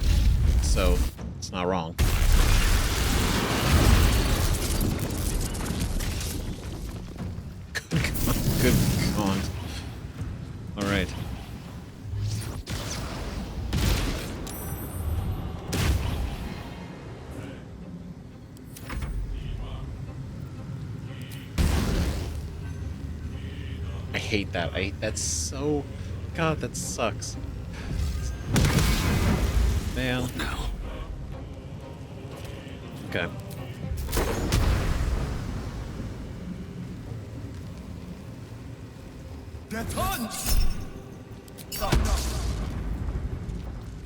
So, it's not wrong. Good God. Alright. I hate that. I hate that so... God, that sucks. Man. Now. Okay.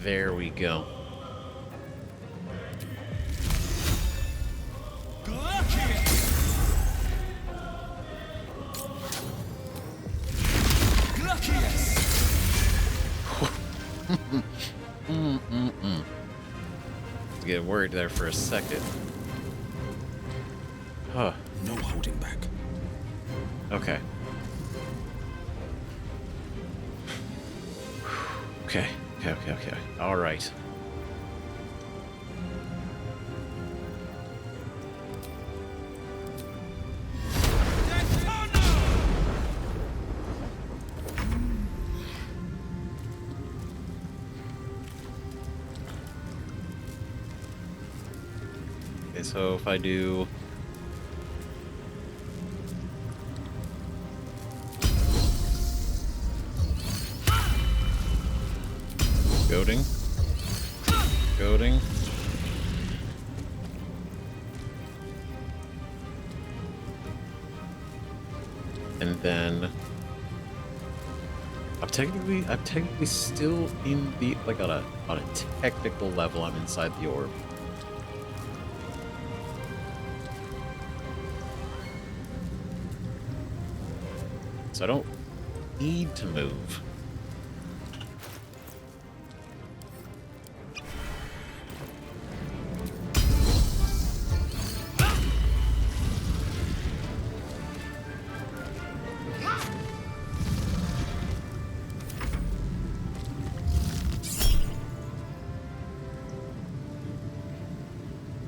There we go. Getting worried there for a second. Huh. No holding back. Okay. Okay. Okay. All right. Okay, so if I do... Goading. Goading. And then I'm technically still in the, like, on a technical level, I'm inside the orb. So I don't need to move.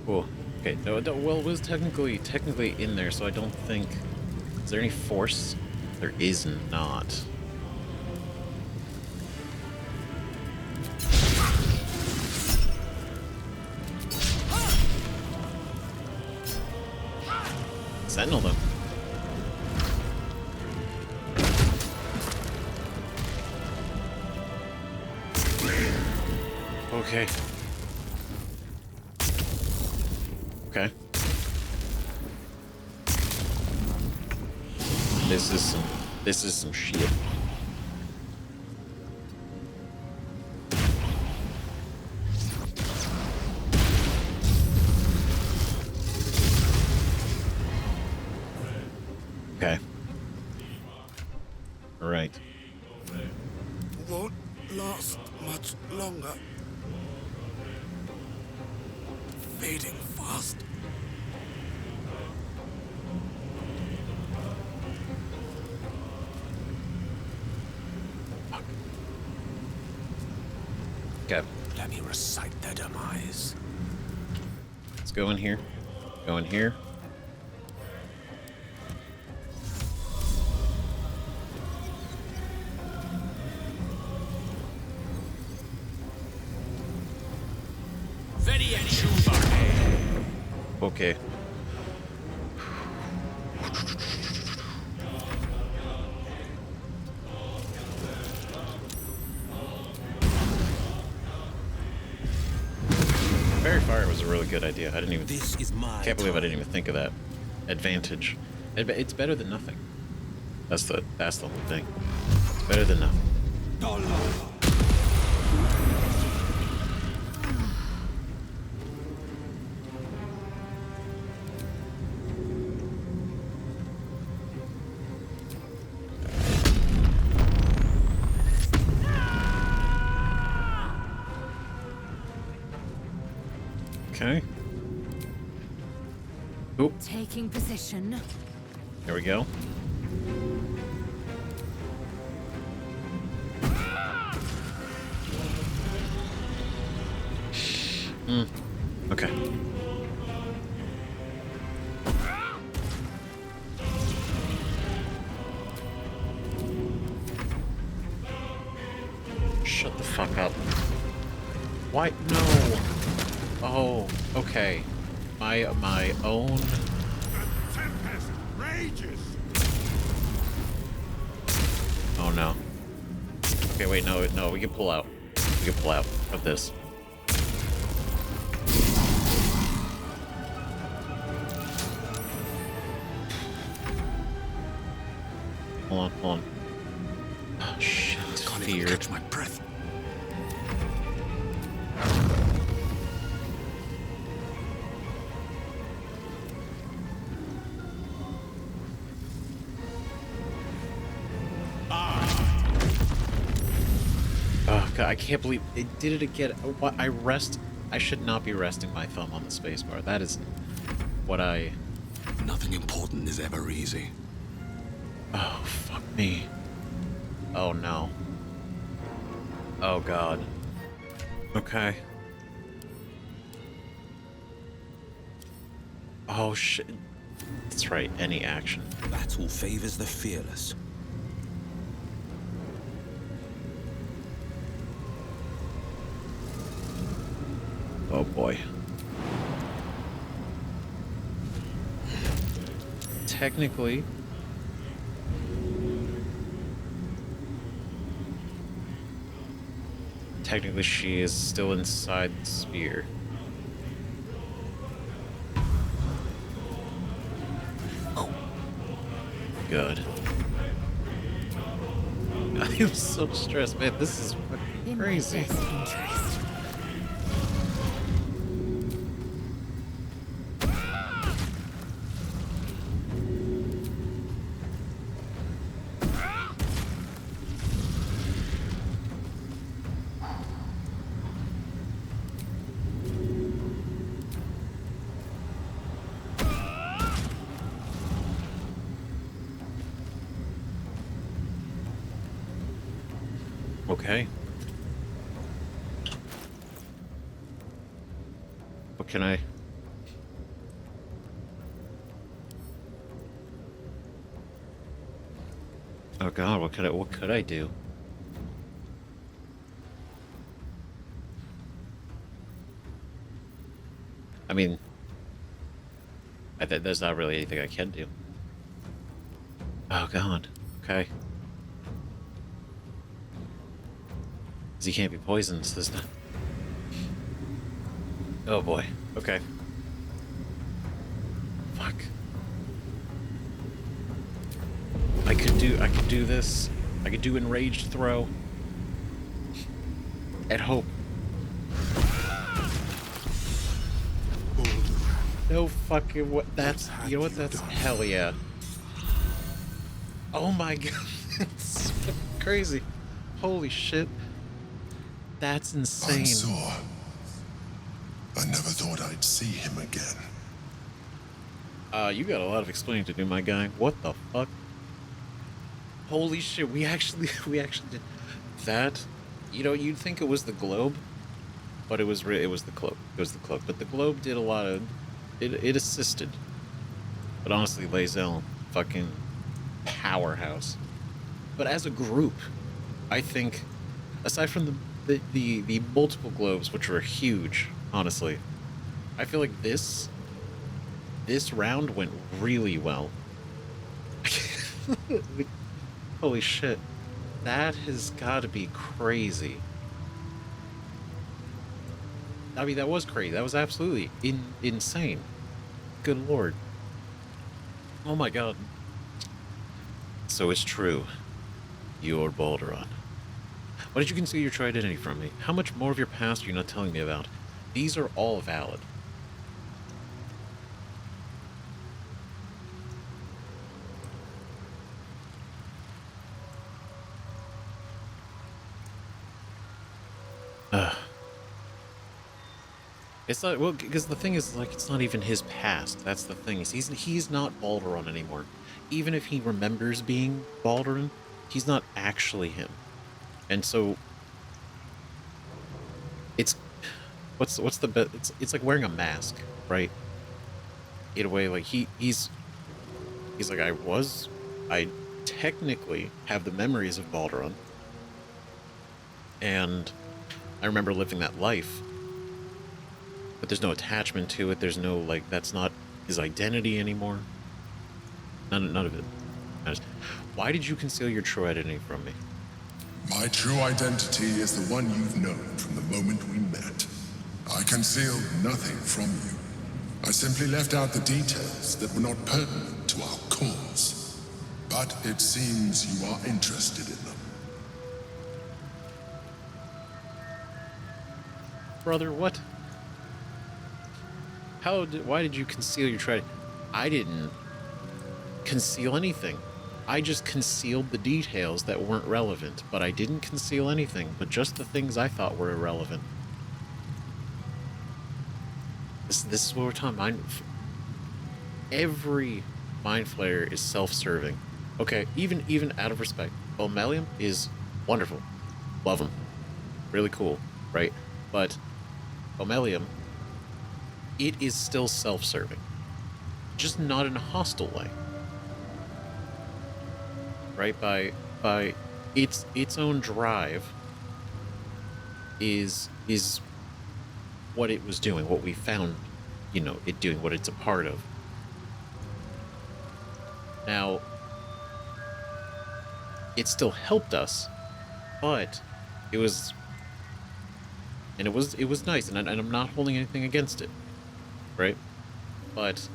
Cool. Okay, no, well, it was technically in there, so I don't think... Is there any force? There is not. Sentinel, though. Okay. Okay. This is some shit. Okay. All right. Won't last much longer. Fading fast. Okay. Let me recite their demise. Let's go in here. Go in here. Okay. Fairy fire was a really good idea. I didn't even... This is my Can't believe I didn't time. even think of that. Advantage. It's better than nothing. That's the whole thing. It's better than nothing. Okay. Oop. Taking position. There we go. Okay. Shut the fuck up. Why? No. Oh, okay. My own... The tempest rages. Oh no. Okay, wait, no, we can pull out. We can pull out of this. Hold on. Oh shit, Can't even fear. catch my breath. Oh god, I can't believe it did it again. What I should not be resting my thumb on the spacebar. That is what I... Nothing important is ever easy. Oh, fuck me. Oh no. Oh god. Okay. Oh shit. That's right, any action. Battle favors the fearless. Oh boy. technically, she is still inside the sphere. Oh, God. I am so stressed, man. This is fucking In my crazy. best interest. Okay. What can I... Oh God, what could I do? I mean, there's not really anything I can do. Oh God. Okay. 'Cause he can't be poisoned this time. Oh boy. Okay. Fuck. I could do this. I could do enraged throw. And hope. No fucking what that's you know what that's hell yeah. Oh my God. It's crazy. Holy shit. That's insane. Ansur. I never thought I'd see him again. You got a lot of explaining to do, my guy. What the fuck? Holy shit, we actually did that. You know, you'd think it was the globe, but it was the cloak. It was the cloak. But the globe did a lot of it assisted. But honestly, Lae'zel, fucking powerhouse. But as a group, I think aside from the multiple globes, which were huge, honestly, I feel like this round went really well. Holy shit. That has got to be crazy. I mean, that was crazy. That was absolutely insane. Good lord. Oh my God. So it's true. You're Balduran. Why did you conceal your true identity from me? How much more of your past are you not telling me about? These are all valid. It's not, well, because the thing is, like, it's not even his past. That's the thing. He's not Balduran anymore. Even if he remembers being Balduran, he's not actually him. And so it's what's the best? It's like wearing a mask, right? In a way, like he's like I technically have the memories of Balduran, and I remember living that life, but there's no attachment to it. There's no, like, that's not his identity anymore. None of it. Why did you conceal your true identity from me? My true identity is the one you've known from the moment we met. I concealed nothing from you. I simply left out the details that were not pertinent to our cause. But it seems you are interested in them. Brother, what? Why did you conceal your true identity? I didn't conceal anything. I just concealed the details that weren't relevant, but I didn't conceal anything, but just the things I thought were irrelevant. This is what we're talking. Every Mind Flayer is self-serving. Okay, even out of respect, Omelium is wonderful. Love him. Really cool, right? But Omelium, it is still self-serving. Just not in a hostile way. Right? By its own drive is what it was doing, what we found, you know, it doing, what it's a part of. Now, it still helped us, but it was, and it was nice, and I'm not holding anything against it, right? But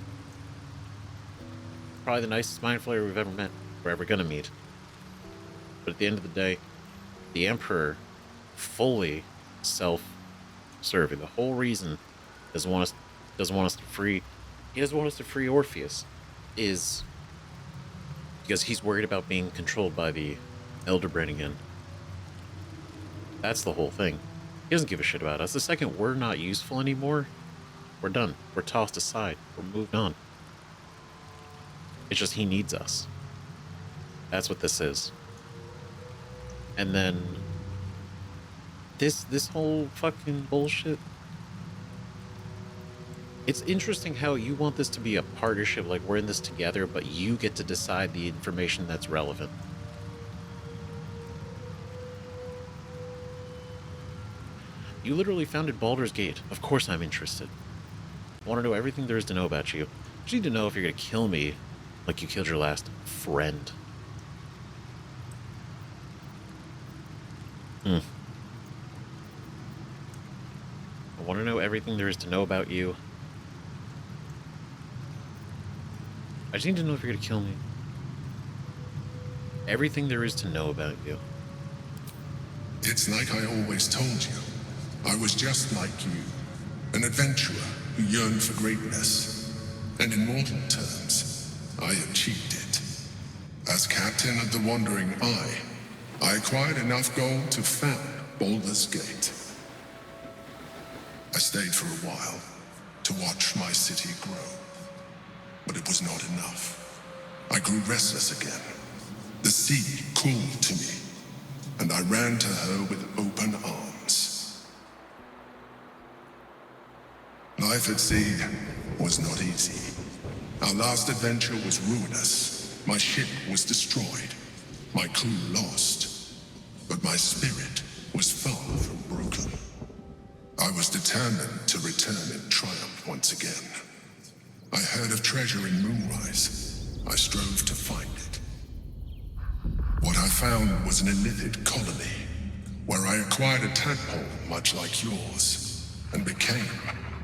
probably the nicest mind flayer we've ever met, we're ever gonna meet. But at the end of the day, the Emperor fully self-serving. The whole reason doesn't want us to free he doesn't want us to free Orpheus is because he's worried about being controlled by the Elder Brain again. That's the whole thing. He doesn't give a shit about us. The second we're not useful anymore, we're done. We're tossed aside. We're moved on. It's just he needs us. That's what this is. And then this whole fucking bullshit. It's interesting how you want this to be a partnership, like we're in this together, but you get to decide the information that's relevant. You literally founded Baldur's Gate. Of course I'm interested. I want to know everything there is to know about you. I just need to know if you're going to kill me like you killed your last friend. I want to know everything there is to know about you. I just need to know if you're going to kill me. Everything there is to know about you. It's like I always told you. I was just like you, an adventurer who yearned for greatness. And in mortal terms, I achieved it. As captain of the Wandering Eye, I acquired enough gold to found Baldur's Gate. I stayed for a while to watch my city grow, but it was not enough. I grew restless again. The sea called to me, and I ran to her with open arms. Life at sea was not easy. Our last adventure was ruinous. My ship was destroyed, my crew lost, but my spirit was far from broken. I was determined to return in triumph once again. I heard of treasure in Moonrise. I strove to find it. What I found was an illithid colony, where I acquired a tadpole much like yours, and became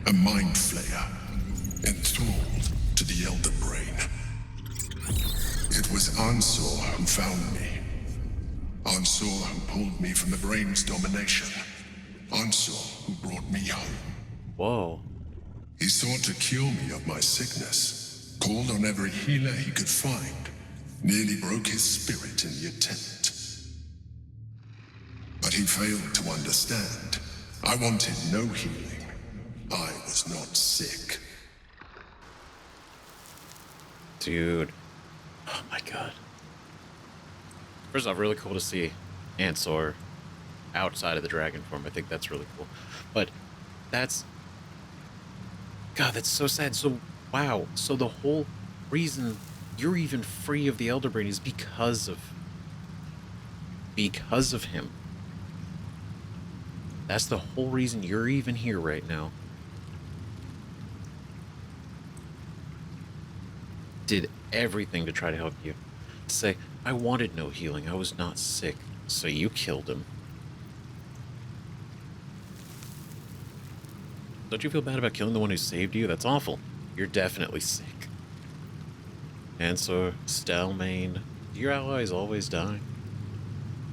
a mind flayer, enthralled to the Elder Brain. It was Ansur who found me. Ansur who pulled me from the Brain's domination. Ansur who brought me home. Whoa. He sought to cure me of my sickness, called on every healer he could find, nearly broke his spirit in the attempt. But he failed to understand. I wanted no healing. I was not sick. Dude. Oh my god. First off, really cool to see Ansur outside of the dragon form. I think that's really cool. But that's... God, that's so sad. So, wow. So the whole reason you're even free of the Elder Brain is because of him. That's the whole reason you're even here right now. Did everything to try to help you. To say, I wanted no healing. I was not sick. So you killed him. Don't you feel bad about killing the one who saved you? That's awful. You're definitely sick. Ansur, Stelmane, do your allies always die?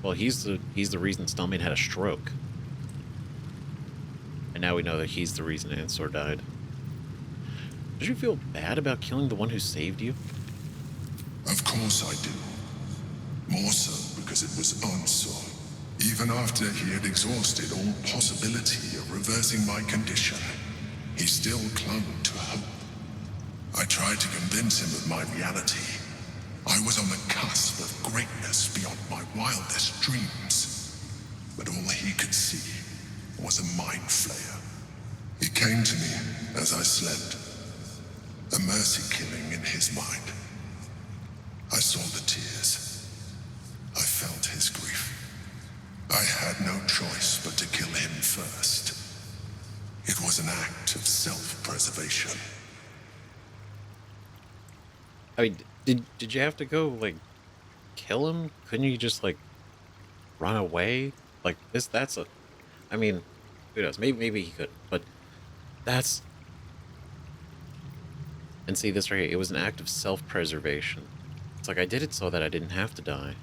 Well, he's the reason Stelmane had a stroke. And now we know that he's the reason Ansur died. Did you feel bad about killing the one who saved you? Of course I do. More so because it was Ansur. Even after he had exhausted all possibility of reversing my condition, he still clung to hope. I tried to convince him of my reality. I was on the cusp of greatness beyond my wildest dreams. But all he could see was a mind flayer. He came to me as I slept, a mercy killing in his mind. I saw the tears. I felt his grief. I had no choice but to kill him first. It was an act of self-preservation. I mean, Did you have to go like kill him? Couldn't you just like run away? Like this that's a I mean, who knows? Maybe he could, but that's and see this right here, it was an act of self-preservation. It's like I did it so that I didn't have to die.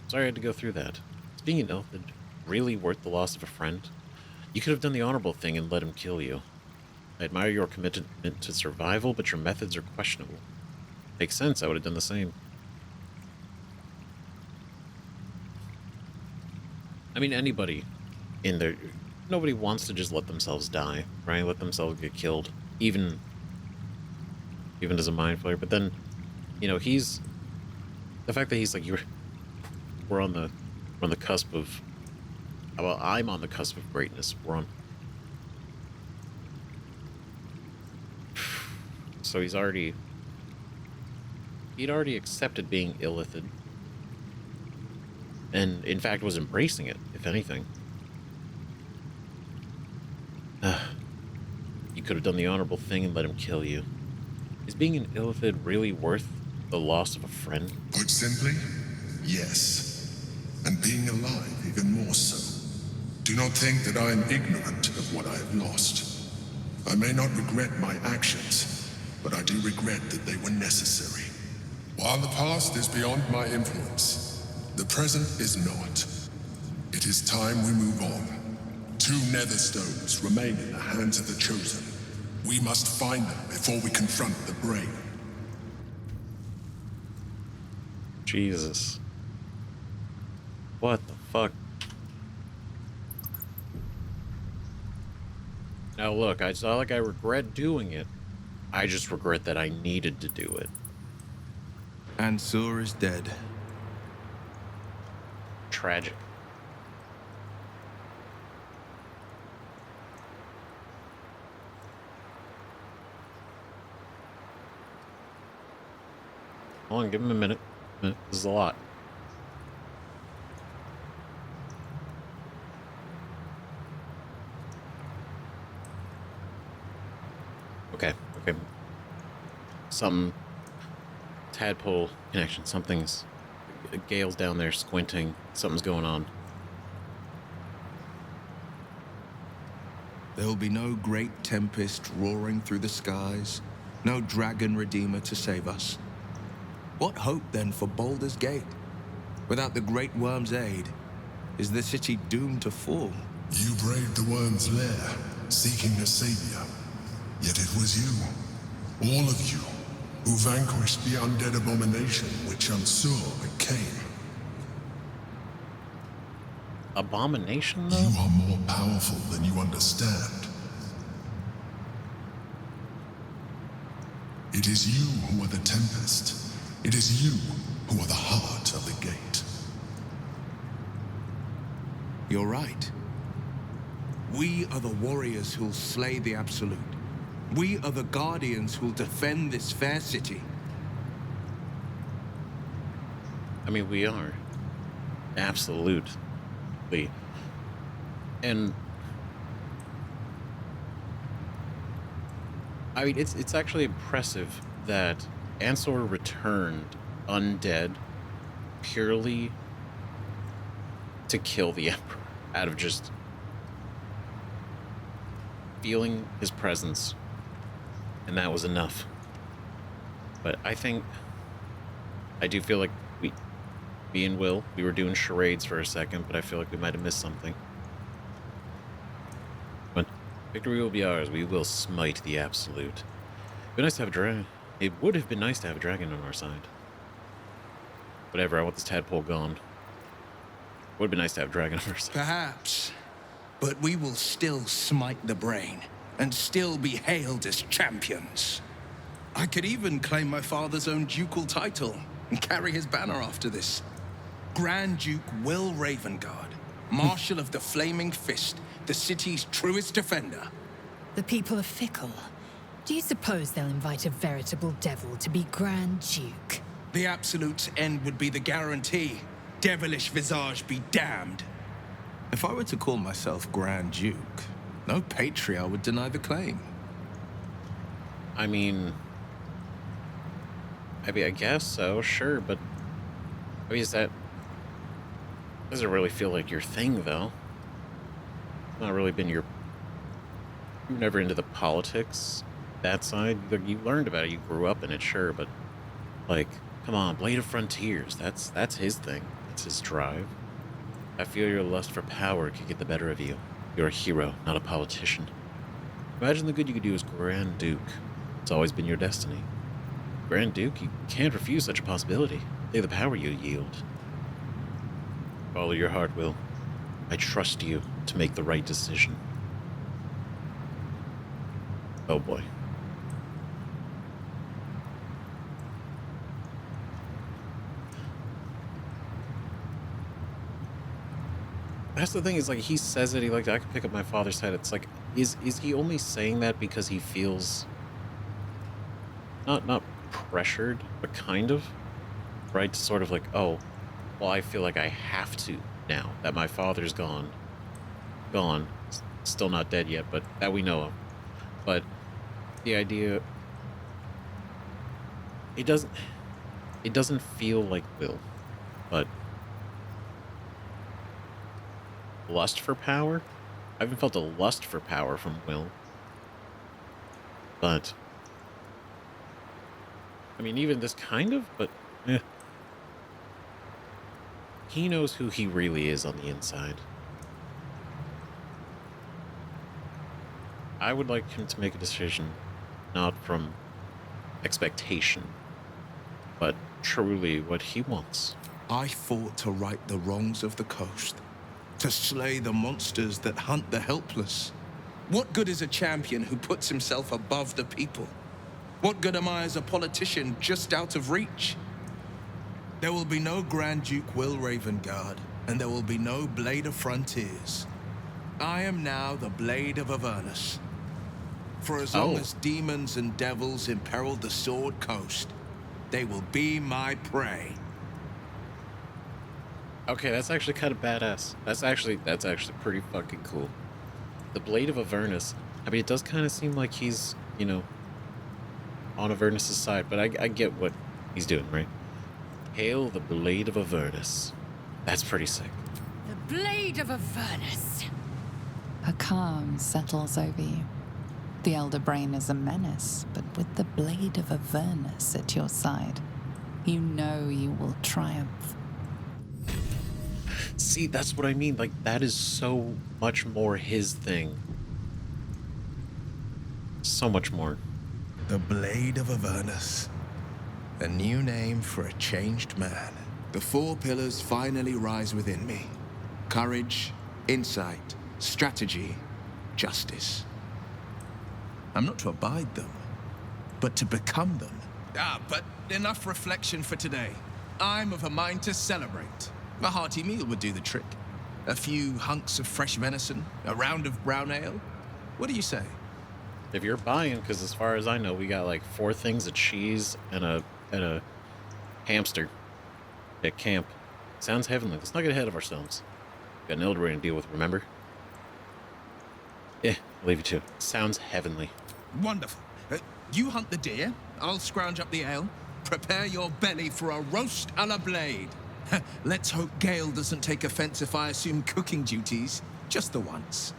Sorry I had to go through that. Is being an Illithid really worth the loss of a friend? You could have done the honorable thing and let him kill you. I admire your commitment to survival, but your methods are questionable. Makes sense, I would have done the same. I mean, anybody in there, nobody wants to just let themselves die, right? Let themselves get killed, even as a mind flayer. But then, you know, the fact that he's like, we're on the cusp of, well, I'm on the cusp of greatness. So he'd already accepted being Illithid, and in fact was embracing it, if anything. You could have done the honorable thing and let him kill you. Is being an Illithid really worth the loss of a friend? Put simply, yes. And being alive even more so. Do not think that I am ignorant of what I have lost. I may not regret my actions, but I do regret that they were necessary. While the past is beyond my influence, the present is not. It is time we move on. 2 nether stones remain in the hands of the Chosen. We must find them before we confront the brain. Jesus. What the fuck? Now look, it's not like I regret doing it. I just regret that I needed to do it. Ansur is dead. Tragic. Hold on, give him a minute. This is a lot. Okay. Some tadpole connection. Something's... Gale's down there squinting. Something's going on. There will be no great tempest roaring through the skies, no dragon redeemer to save us. What hope then for Baldur's Gate? Without the Great Worm's aid, is the city doomed to fall? You braved the worm's lair, seeking a savior. Yet it was you, all of you, who vanquished the undead abomination which Ansur became. Abomination, though? You are more powerful than you understand. It is you who are the Tempest. It is you who are the heart of the gate. You're right. We are the warriors who'll slay the Absolute. We are the guardians who'll defend this fair city. I mean, we are. Absolutely. And... I mean, it's actually impressive that Ansur returned undead purely to kill the Emperor out of just feeling his presence, and that was enough. But I do feel like me and Will, we were doing charades for a second, but I feel like we might have missed something. But victory will be ours. We will smite the Absolute. It'd be nice to have a dragon. It would have been nice to have a dragon on our side. Whatever, I want this tadpole gone. Would have been nice to have a dragon on our side. Perhaps. But we will still smite the brain, and still be hailed as champions. I could even claim my father's own ducal title, and carry his banner after this. Grand Duke Will Ravengard, Marshal of the Flaming Fist, the city's truest defender. The people are fickle. Do you suppose they'll invite a veritable devil to be Grand Duke? The Absolute's end would be the guarantee. Devilish visage be damned. If I were to call myself Grand Duke, no patriarch would deny the claim. I mean... I mean, I guess so, sure, but I mean, doesn't really feel like your thing, though. It's not really been you're never into the politics, that side. You learned about it, you grew up in it, sure, but, like, come on, Blade of Frontiers, that's his thing. That's his drive. I feel your lust for power could get the better of you. You're a hero, not a politician. Imagine the good you could do as Grand Duke. It's always been your destiny. Grand Duke, you can't refuse such a possibility. Think of the power you yield. Follow your heart, Will. I trust you to make the right decision. Oh boy. That's the thing, is like he says it, I could pick up my father's head. It's like, is he only saying that because he feels not pressured, but kind of, right? Sort of like, oh, well, I feel like I have to now that my father's gone, still not dead yet, but that we know of. But the idea, it doesn't feel like Will, but lust for power? I haven't felt a lust for power from Will. But I mean, even this kind of, but he knows who he really is on the inside. I would like him to make a decision not from expectation, but truly what he wants. I fought to right the wrongs of the coast, to slay the monsters that hunt the helpless. What good is a champion who puts himself above the people? What good am I as a politician just out of reach? There will be no Grand Duke Will Ravengard, and there will be no Blade of Frontiers. I am now the Blade of Avernus. For as long as demons and devils imperil the Sword Coast, they will be my prey. Okay, that's actually kind of badass. That's actually pretty fucking cool. The Blade of Avernus. I mean, it does kind of seem like he's, on Avernus' side, but I get what he's doing, right? Hail the Blade of Avernus. That's pretty sick. The Blade of Avernus. A calm settles over you. The Elder Brain is a menace, but with the Blade of Avernus at your side, you know you will triumph. See, that's what I mean. Like, that is so much more his thing. So much more. The Blade of Avernus. A new name for a changed man. The four pillars finally rise within me. Courage, insight, strategy, justice. I'm not to abide them, but to become them. But enough reflection for today. I'm of a mind to celebrate. A hearty meal would do the trick. A few hunks of fresh venison, a round of brown ale. What do you say? If you're buying, because as far as I know, we got like 4 things of cheese and a hamster at camp. Sounds heavenly. Let's not get ahead of ourselves. Got an Elder to deal with, remember? Yeah, I'll leave you to it. Sounds heavenly. Wonderful. You hunt the deer, I'll scrounge up the ale. Prepare your belly for a roast a la Blade. Let's hope Gale doesn't take offense if I assume cooking duties, just the once.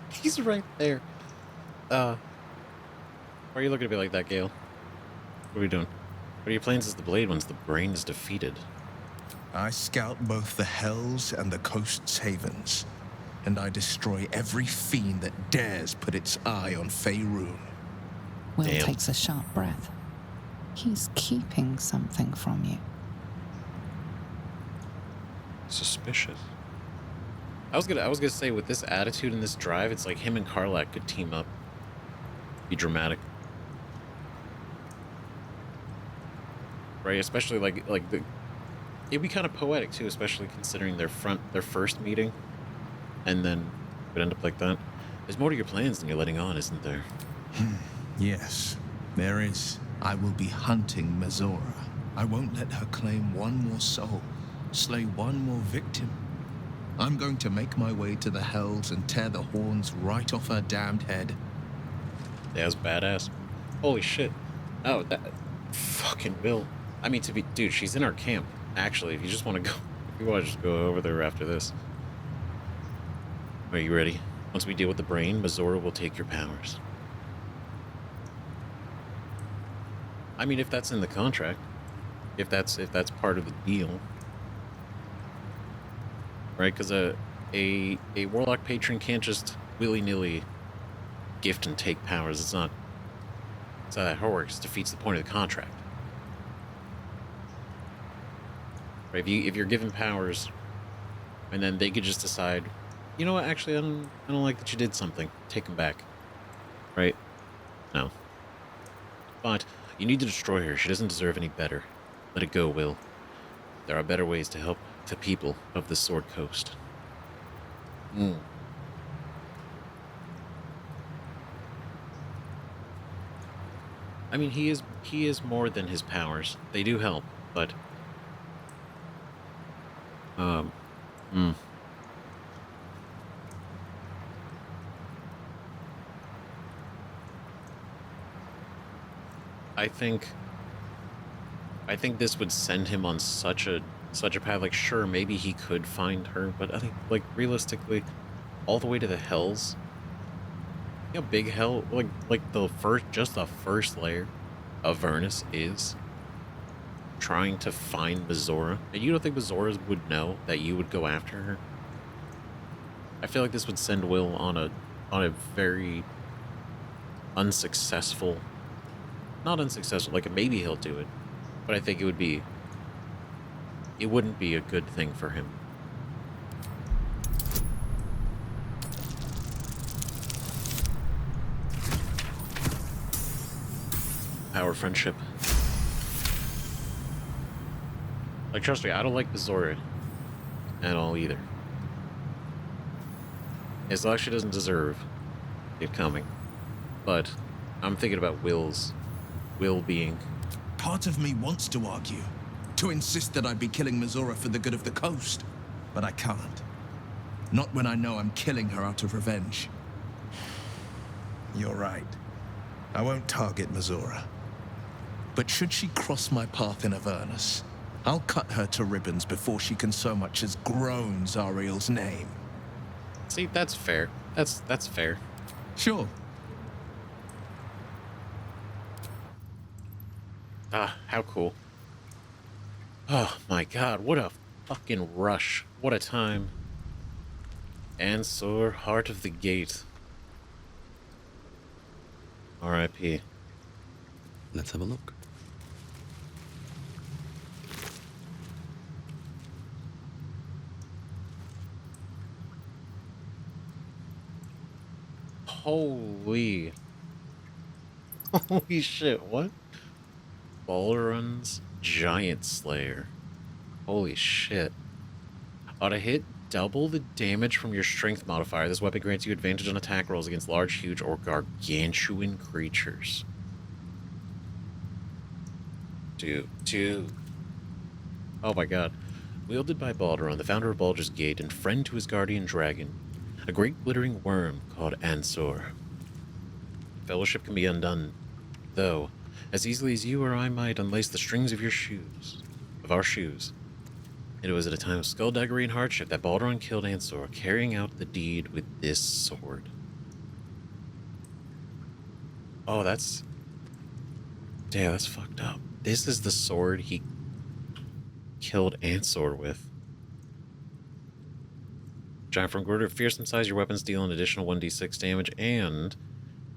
He's right there. Why are you looking at me like that, Gale? What are we doing? What are your plans as the Blade once the brain is defeated? I scout both the hells and the coast's havens, and I destroy every fiend that dares put its eye on Faerun. Will Damn. takes a sharp breath. He's keeping something from you. Suspicious. I was gonna say, with this attitude and this drive, it's like him and Karlak could team up. Be dramatic. Right? Especially it'd be kind of poetic too, especially considering their first meeting. And then it would end up like that. There's more to your plans than you're letting on, isn't there? Yes, there is. I will be hunting Mizora. I won't let her claim one more soul, slay one more victim. I'm going to make my way to the hells and tear the horns right off her damned head. Yeah, that's badass. Holy shit. Oh, Fucking Will. I mean, dude, she's in our camp. Actually, if you just want to go, if you want to just go over there after this. Are you ready? Once we deal with the brain, Mizora will take your powers. I mean, if that's in the contract, if that's part of the deal, right? Because a warlock patron can't just willy-nilly gift and take powers. It's not. That's how that works. It defeats the point of the contract. Right? If you're given powers, and then they could just decide, you know what? Actually, I don't like that you did something. Take them back. Right? No. But you need to destroy her. She doesn't deserve any better. Let it go, Will. There are better ways to help the people of the Sword Coast. I mean, he is more than his powers. They do help, but I think this would send him on such a path. Like, sure, maybe he could find her, but I think, like, realistically, all the way to the Hells. You know, big hell, like the first layer of Vernus is trying to find Mizora, and you don't think Mizora would know that you would go after her? I feel like this would send Will on a very unsuccessful, not unsuccessful, like maybe he'll do it, but I think it wouldn't be a good thing for him. Our friendship. Like, trust me, I don't like Mizora at all either. As long as she doesn't deserve it coming. But I'm thinking about Will's well-being. Part of me wants to argue, to insist that I'd be killing Mizora for the good of the coast, but I can't. Not when I know I'm killing her out of revenge. You're right. I won't target Mizora. But should she cross my path in Avernus, I'll cut her to ribbons before she can so much as groan Zariel's name. See, that's fair. That's fair. Sure. Ah, how cool. Oh my god, what a fucking rush. What a time. Ansur, Heart of the Gate. R.I.P. Let's have a look. Holy shit, what? Balduran's Giant Slayer. Holy shit. On a hit, double the damage from your strength modifier. This weapon grants you advantage on attack rolls against large, huge, or gargantuan creatures. Dude. Oh my god. Wielded by Balduran, the founder of Baldur's Gate and friend to his guardian dragon, a great glittering worm called Ansur. Fellowship can be undone, though, as easily as you or I might unlace the strings of our shoes. It was at a time of skullduggery and hardship that Balduran killed Ansur, carrying out the deed with this sword. Oh, that's... Damn, that's fucked up. This is the sword he killed Ansur with. Giant from Gorder, fearsome size, your weapons deal an additional 1d6 damage and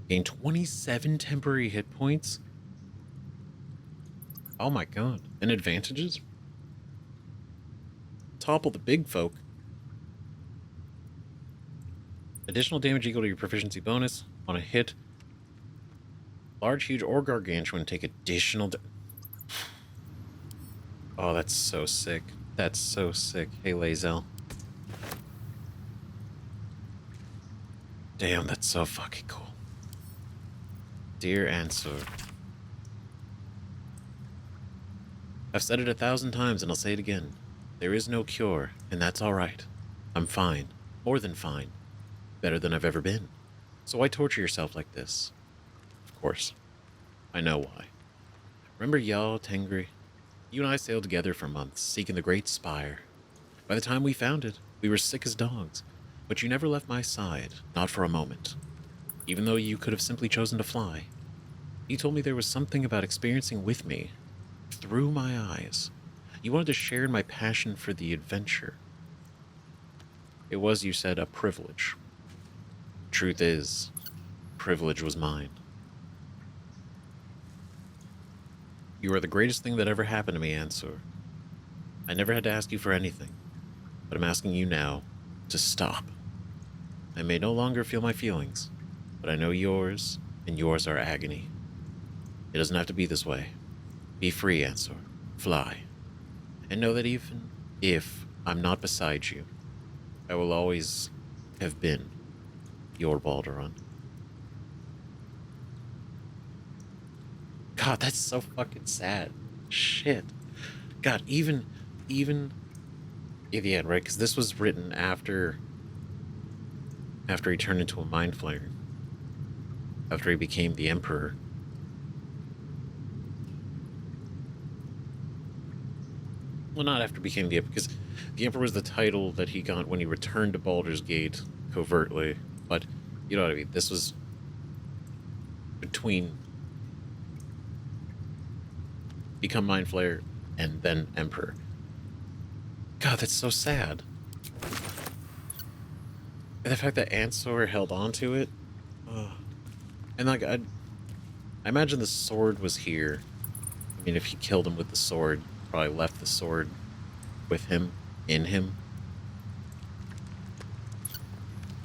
gain 27 temporary hit points. Oh my god. And advantages? Topple the big folk. Additional damage equal to your proficiency bonus on a hit. Large, huge, or gargantuan take additional... Oh, that's so sick. That's so sick. Hey, Lae'zel. Damn, that's so fucking cool. Dear Ansur. I've said it 1,000 times and I'll say it again. There is no cure, and that's alright. I'm fine. More than fine. Better than I've ever been. So why torture yourself like this? Of course. I know why. Remember Jarl Tengri? You and I sailed together for months, seeking the Great Spire. By the time we found it, we were sick as dogs, but you never left my side, not for a moment. Even though you could have simply chosen to fly. You told me there was something about experiencing with me, through my eyes. You wanted to share in my passion for the adventure. It was, you said, a privilege. Truth is, privilege was mine. You are the greatest thing that ever happened to me, Ansur. I never had to ask you for anything, but I'm asking you now to stop. I may no longer feel my feelings, but I know yours, and yours are agony. It doesn't have to be this way. Be free, Ansur. Fly. And know that even if I'm not beside you, I will always have been your Balduran. God, that's so fucking sad. Shit. God, even in the end, right? Because this was written after he turned into a mind flayer. After he became the Emperor. Well, not after he became the Emperor, because the Emperor was the title that he got when he returned to Baldur's Gate covertly. But, you know what I mean? This was between become Mind Flayer and then Emperor. God, that's so sad. And the fact that Ansur held on to it. And like, I imagine the sword was here. I mean, if he killed him with the sword, probably left the sword with him, in him.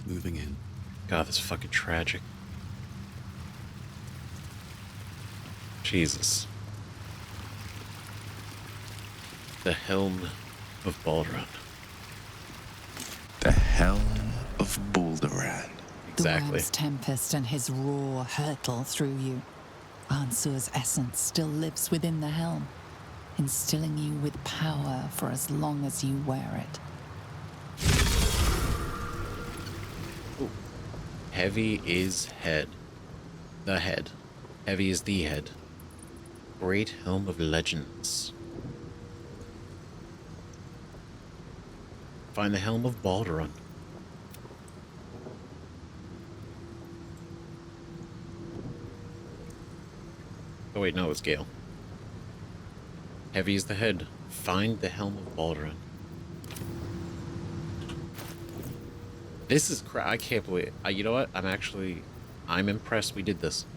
Moving in. God, that's fucking tragic. Jesus. The Helm of Balduran. The Helm of Balduran. Exactly. The worm's tempest and his roar hurtle through you. Ansur's essence still lives within the helm, instilling you with power for as long as you wear it. Ooh. Heavy is head. The head. Heavy is the head. Great Helm of Legends. Find the Helm of Balduran. Oh wait, no, it's Gale. Heavy is the head. Find the Helm of Balduran. This is I can't believe it. You know what? I'm impressed we did this.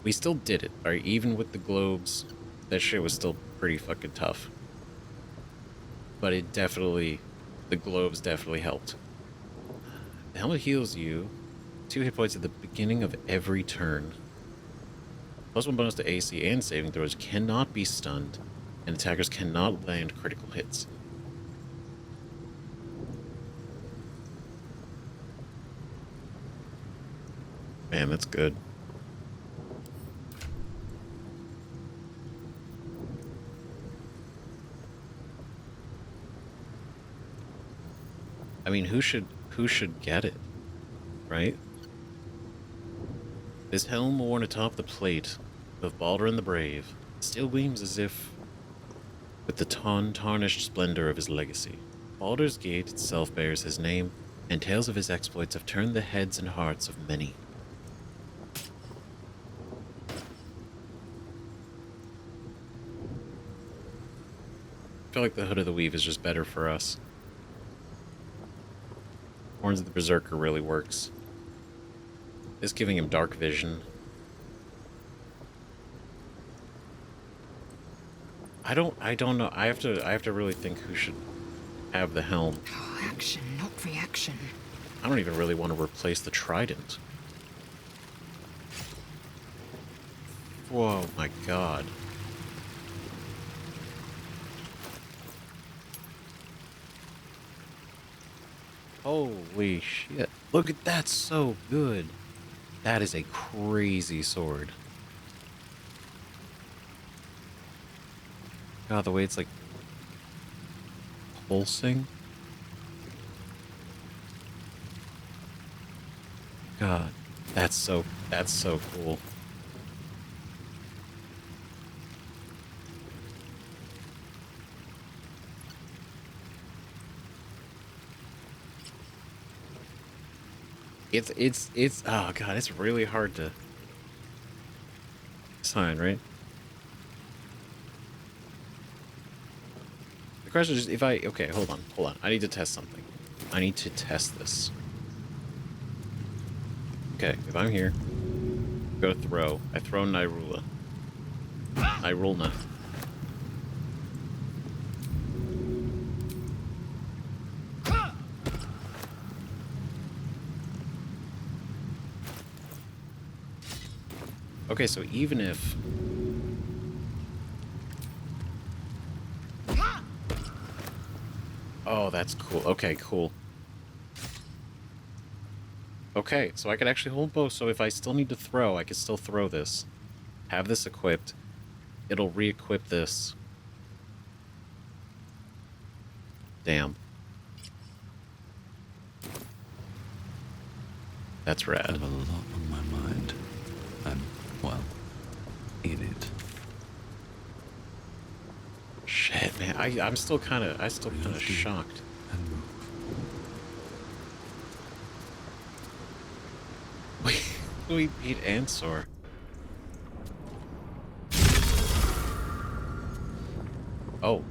We still did it, alright? Even with the globes, that shit was still pretty fucking tough. But the globes definitely helped. The helmet heals you 2 hit points at the beginning of every turn. +1 bonus to AC and saving throws, cannot be stunned, and attackers cannot land critical hits. Man, that's good. I mean, who should get it, right? This helm worn atop the plate of Balduran the Brave still gleams as if with the tarnished splendor of his legacy. Baldur's Gate itself bears his name, and tales of his exploits have turned the heads and hearts of many. I feel like the Hood of the Weave is just better for us. Horns of the Berserker really works. It's giving him dark vision. I don't know. I have to really think who should have the helm. Oh, action, not reaction. I don't even really want to replace the trident. Whoa, my god. Holy shit. Look at that, so good. That is a crazy sword. God, the way it's like pulsing. God, that's so cool. It's oh god, it's really hard to sign, right? The question is if I okay, hold on. I need to test something. I need to test this. Okay, if I'm here, go to throw. I throw Nyrula. Nyrulna. Okay, so even if... Oh, that's cool. Okay, cool. Okay, so I can actually hold both, so if I still need to throw, I can still throw this. Have this equipped. It'll re-equip this. Damn. That's I rad. have a lot on my mind. And, well, in it. Shit, man. I'm still kind of shocked. And move. We beat Ansur. Oh.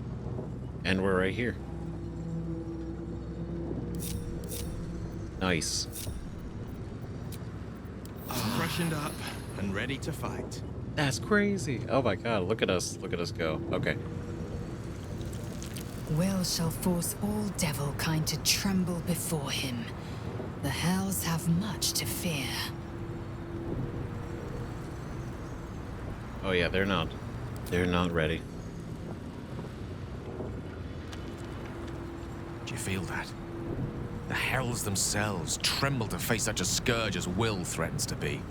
And we're right here. Nice. Freshened up and ready to fight. That's crazy. Oh my god, look at us go. Okay. Will shall force all devil kind to tremble before him. The hells have much to fear. Oh yeah, they're not ready. Do you feel that? The hells themselves tremble to face such a scourge as Will threatens to be.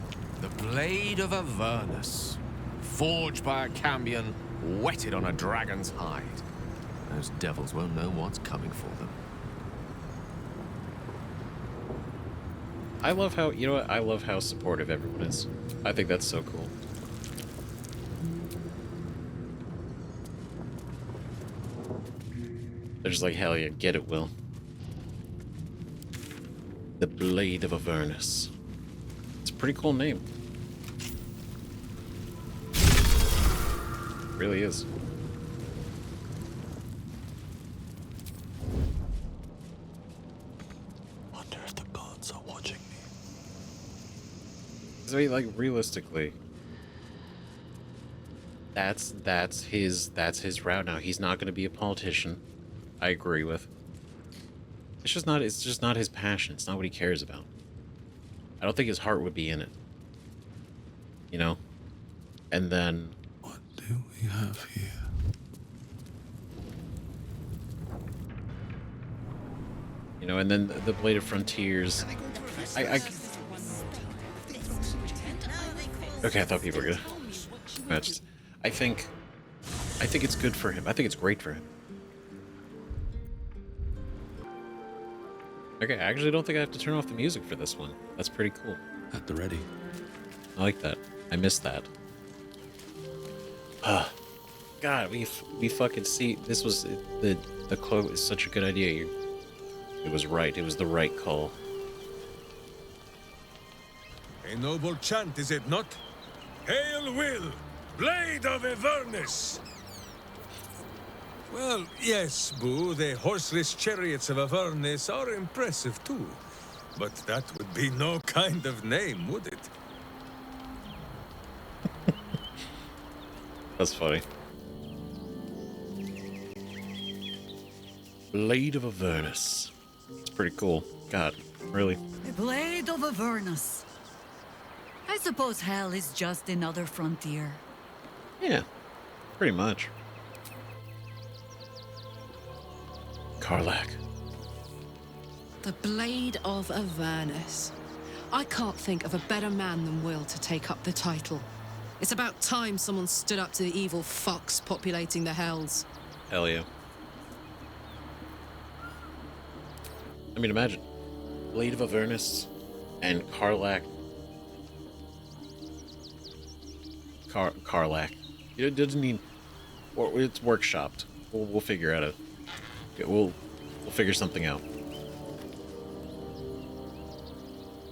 The blade of Avernus, forged by a cambion, whetted on a dragon's hide. Those devils won't know what's coming for them. I love how, you know what? I love how supportive everyone is. I think that's so cool. They're just like, hell yeah, get it, Will. The Blade of Avernus. It's a pretty cool name. It really is. Wonder if the gods are watching me. I mean, like, realistically, that's his route now. He's not going to be a politician. I agree with. It's just not his passion. It's not what he cares about. I don't think his heart would be in it. You know? And then... What do we have here? You know, and then the Blade of Frontiers... Okay, I thought people were gonna... Match. I think it's good for him. I think it's great for him. Okay, I actually don't think I have to turn off the music for this one. That's pretty cool. At the ready. I like that. I missed that. God, we fucking see. This was the quote is such a good idea. It was right. It was the right call. A noble chant, is it not? Hail Will, Blade of Avernus! Well, yes, Boo, the horseless chariots of Avernus are impressive too. But that would be no kind of name, would it? That's funny. Blade of Avernus. It's pretty cool. God, really. The Blade of Avernus. I suppose hell is just another frontier. Yeah, pretty much. Karlach. The Blade of Avernus. I can't think of a better man than Will to take up the title. It's about time someone stood up to the evil fucks populating the hells. Hell yeah. I mean, imagine. Blade of Avernus and Karlach. Karlach. It doesn't mean... It's workshopped. We'll figure out We'll figure something out.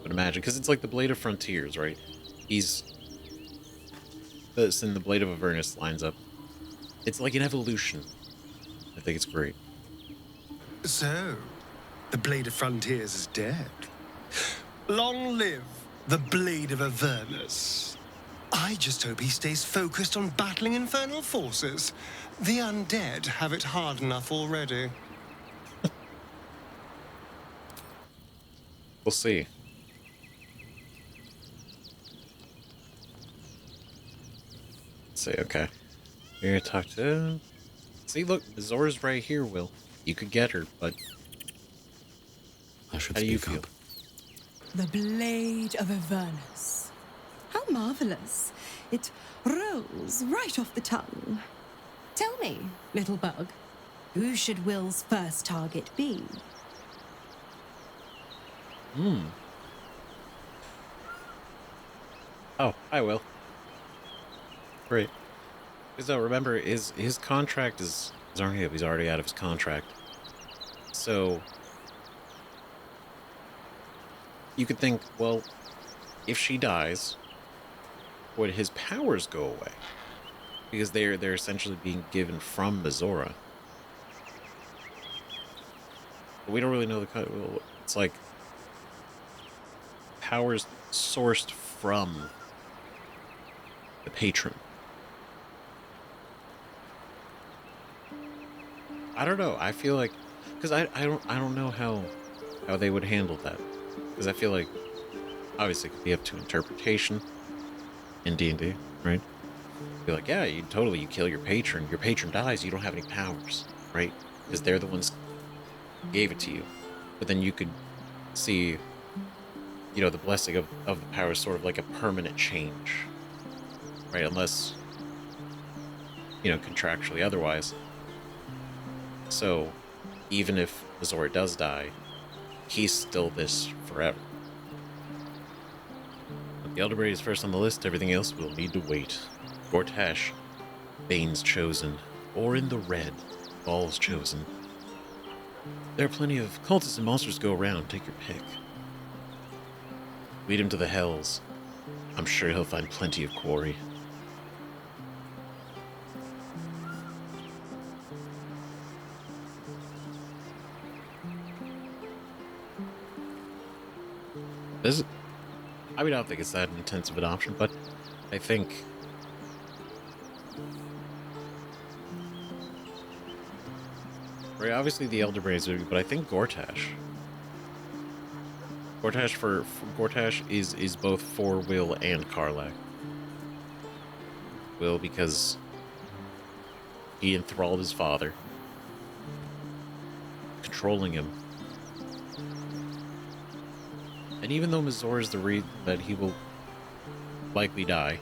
But would imagine, because it's like the Blade of Frontiers, right? He's and the Blade of Avernus lines up. It's like an evolution. I think it's great. So, the Blade of Frontiers is dead. Long live the Blade of Avernus. I just hope he stays focused on battling infernal forces. The undead have it hard enough already. We'll see. Let's see, okay. We're gonna talk to... See, look, Zora's right here, Will. You could get her, but... I should How do you speak feel? up. The Blade of Avernus. How marvelous. It rolls right off the tongue. Tell me, little bug, who should Will's first target be? Oh, I will. Great. Because though, remember, his contract is already up. He's already out of his contract. So you could think, well, if she dies, would his powers go away? Because they're essentially being given from Mizora. But we don't really know the... It's like powers sourced from the patron. I don't know. I feel like, because I don't know how they would handle that. Because I feel like, obviously, it could be up to interpretation in D&D, right? Be like, yeah, you kill your patron dies, you don't have any powers, right? Because they're the ones who gave it to you. But then you could see, you know, the blessing of the power is sort of like a permanent change, right? Unless, you know, contractually otherwise. So, even if Mizora does die, he's still this forever. But the Elder Braid is first on the list, everything else will need to wait. Gortash, Bane's chosen, or in the red, Ball's chosen. There are plenty of cultists and monsters to go around, take your pick. Lead him to the hells. I'm sure he'll find plenty of quarry. I mean, I don't think it's that intense of an option, but I think... Right, obviously the Elder Braid, but I think Gortash. Gortash is both for Will and Karlach. Will because he enthralled his father, controlling him. And even though Mizora is the reason that he will likely die,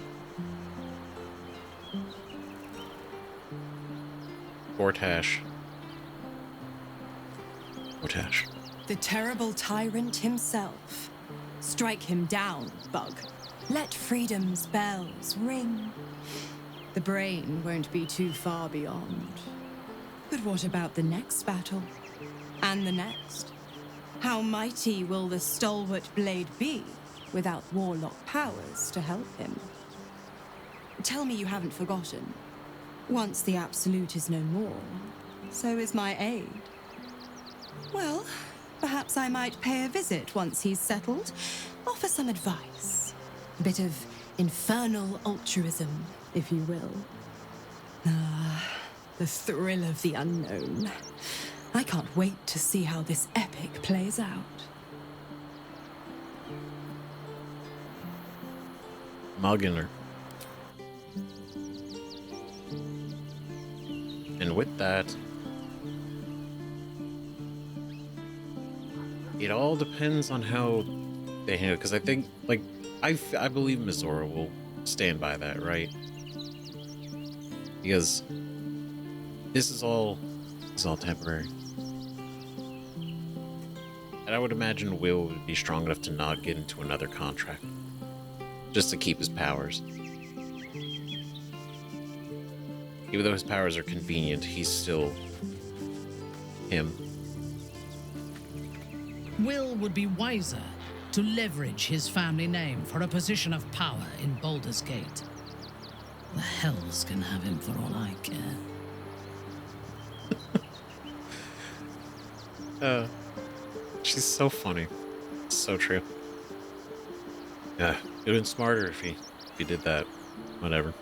Gortash. The terrible tyrant himself. Strike him down, bug. Let freedom's bells ring. The brain won't be too far beyond. But what about the next battle? And the next? How mighty will the stalwart blade be without warlock powers to help him? Tell me you haven't forgotten. Once the Absolute is no more, so is my aid. Well, perhaps I might pay a visit once he's settled, offer some advice. A bit of infernal altruism, if you will. Ah, the thrill of the unknown. I can't wait to see how this epic plays out. Mugging her. And with that, it all depends on how they handle it. Because I think, like, I believe Mizora will stand by that, right? Because this is all temporary. And I would imagine Will would be strong enough to not get into another contract. Just to keep his powers. Even though his powers are convenient, he's still him. Will would be wiser to to leverage his family name for a position of power in Baldur's Gate. The hells can have him for all I care. She's so funny. So true. Yeah, it'd have been smarter if he did that. Whatever.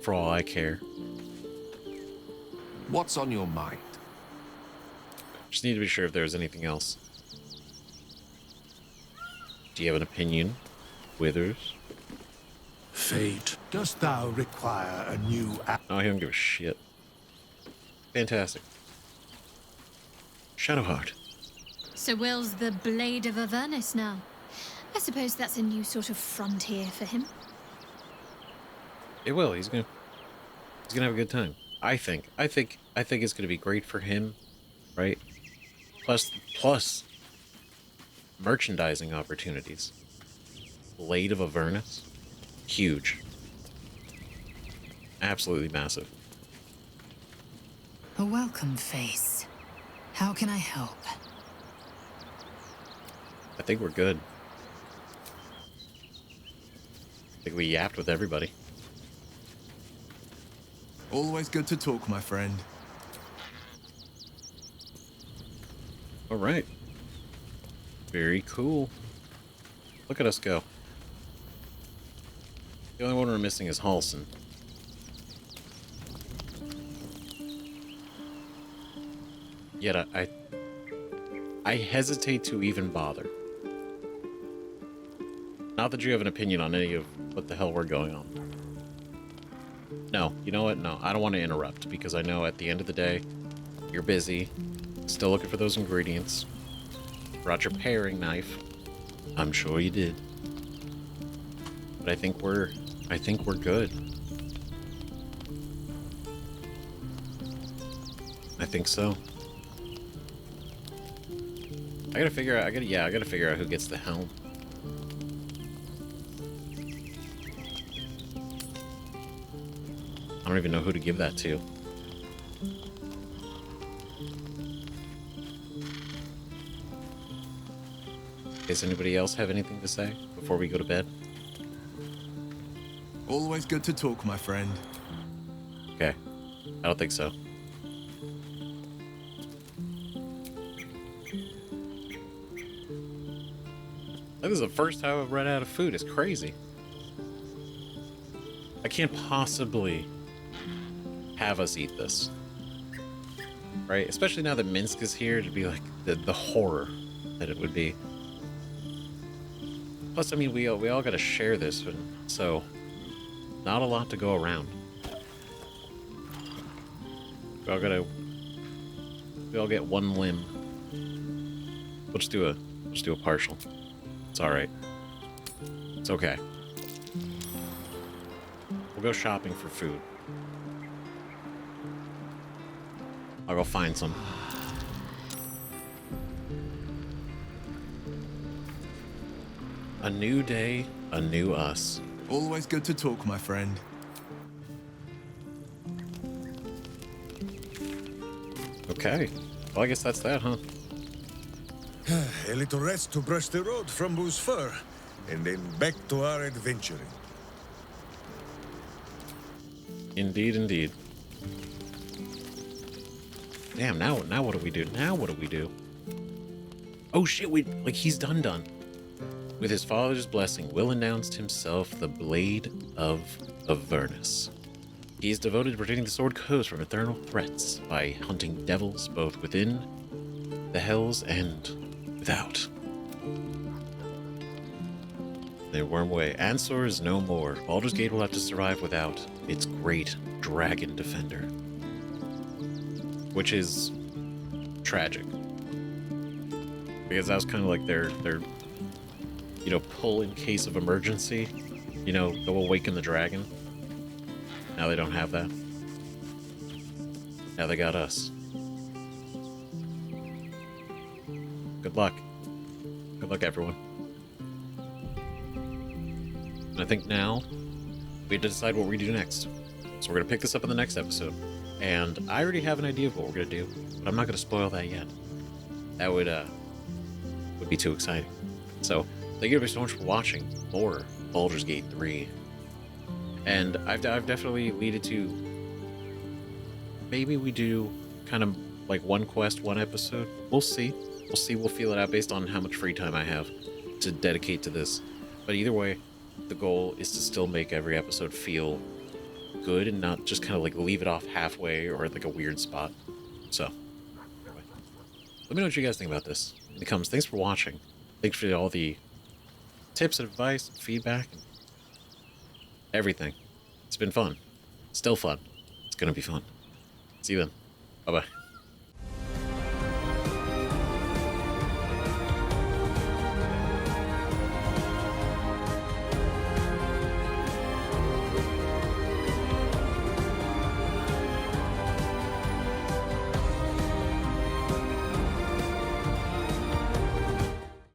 For all I care. What's on your mind? Just need to be sure if there's anything else. Do you have an opinion, Withers? Fate, dost thou require a new Oh, he don't give a shit. Fantastic. Shadowheart. So Will's the Blade of Avernus now. I suppose that's a new sort of frontier for him. It will. He's gonna have a good time. I think it's gonna be great for him, right? Plus merchandising opportunities. Blade of Avernus, huge, absolutely massive. A welcome face. How can I help? I think we're good. I think we yapped with everybody. Always good to talk, my friend. All right. Very cool. Look at us go. The only one we're missing is Halson. Yet I hesitate to even bother. Not that you have an opinion on any of what the hell we're going on. No, you know what? No, I don't want to interrupt because I know at the end of the day, you're busy, still looking for those ingredients. Brought your paring knife. I'm sure you did. But I think we're good. I think so. I gotta figure out who gets the helm. I don't even know who to give that to. Does anybody else have anything to say before we go to bed? Always good to talk, my friend. Okay. I don't think so. This is the first time I've run out of food. It's crazy. I can't possibly have us eat this. Right? Especially now that Minsk is here, to be like the horror that it would be. Plus, I mean, we all gotta share this, so not a lot to go around. We all get one limb. We'll just do a partial. It's all right. It's okay. We'll go shopping for food. I'll go find some. A new day, a new us. Always good to talk, my friend. Okay. Well, I guess that's that, huh? A little rest to brush the road from Boo's fur, and then back to our adventuring. Indeed, indeed. Damn, now what do we do? Now what do we do? Oh shit, he's done. With his father's blessing, Will announced himself the Blade of Avernus. He is devoted to protecting the Sword Coast from eternal threats by hunting devils both within the hells and without. The Wormway. Ansur is no more. Baldur's Gate will have to survive without its great dragon defender. Which is tragic. Because that was kind of like their pull in case of emergency. Go awaken the dragon. Now they don't have that. Now they got us. Good luck. Good luck, everyone. And I think now we have to decide what we're going to do next. So we're going to pick this up in the next episode. And I already have an idea of what we're going to do, but I'm not going to spoil that yet. That would be too exciting. So, thank you guys so much for watching more Baldur's Gate 3. And I've definitely leaded to maybe we do kind of like one quest, one episode. We'll see. We'll feel it out based on how much free time I have to dedicate to this. But either way, the goal is to still make every episode feel good and not just kind of like leave it off halfway or like a weird spot. So, anyway, let me know what you guys think about this in the comments. Thanks for watching. Thanks for all the tips and advice, feedback, and everything. It's been fun. Still fun. It's gonna be fun. See you then. Bye-bye.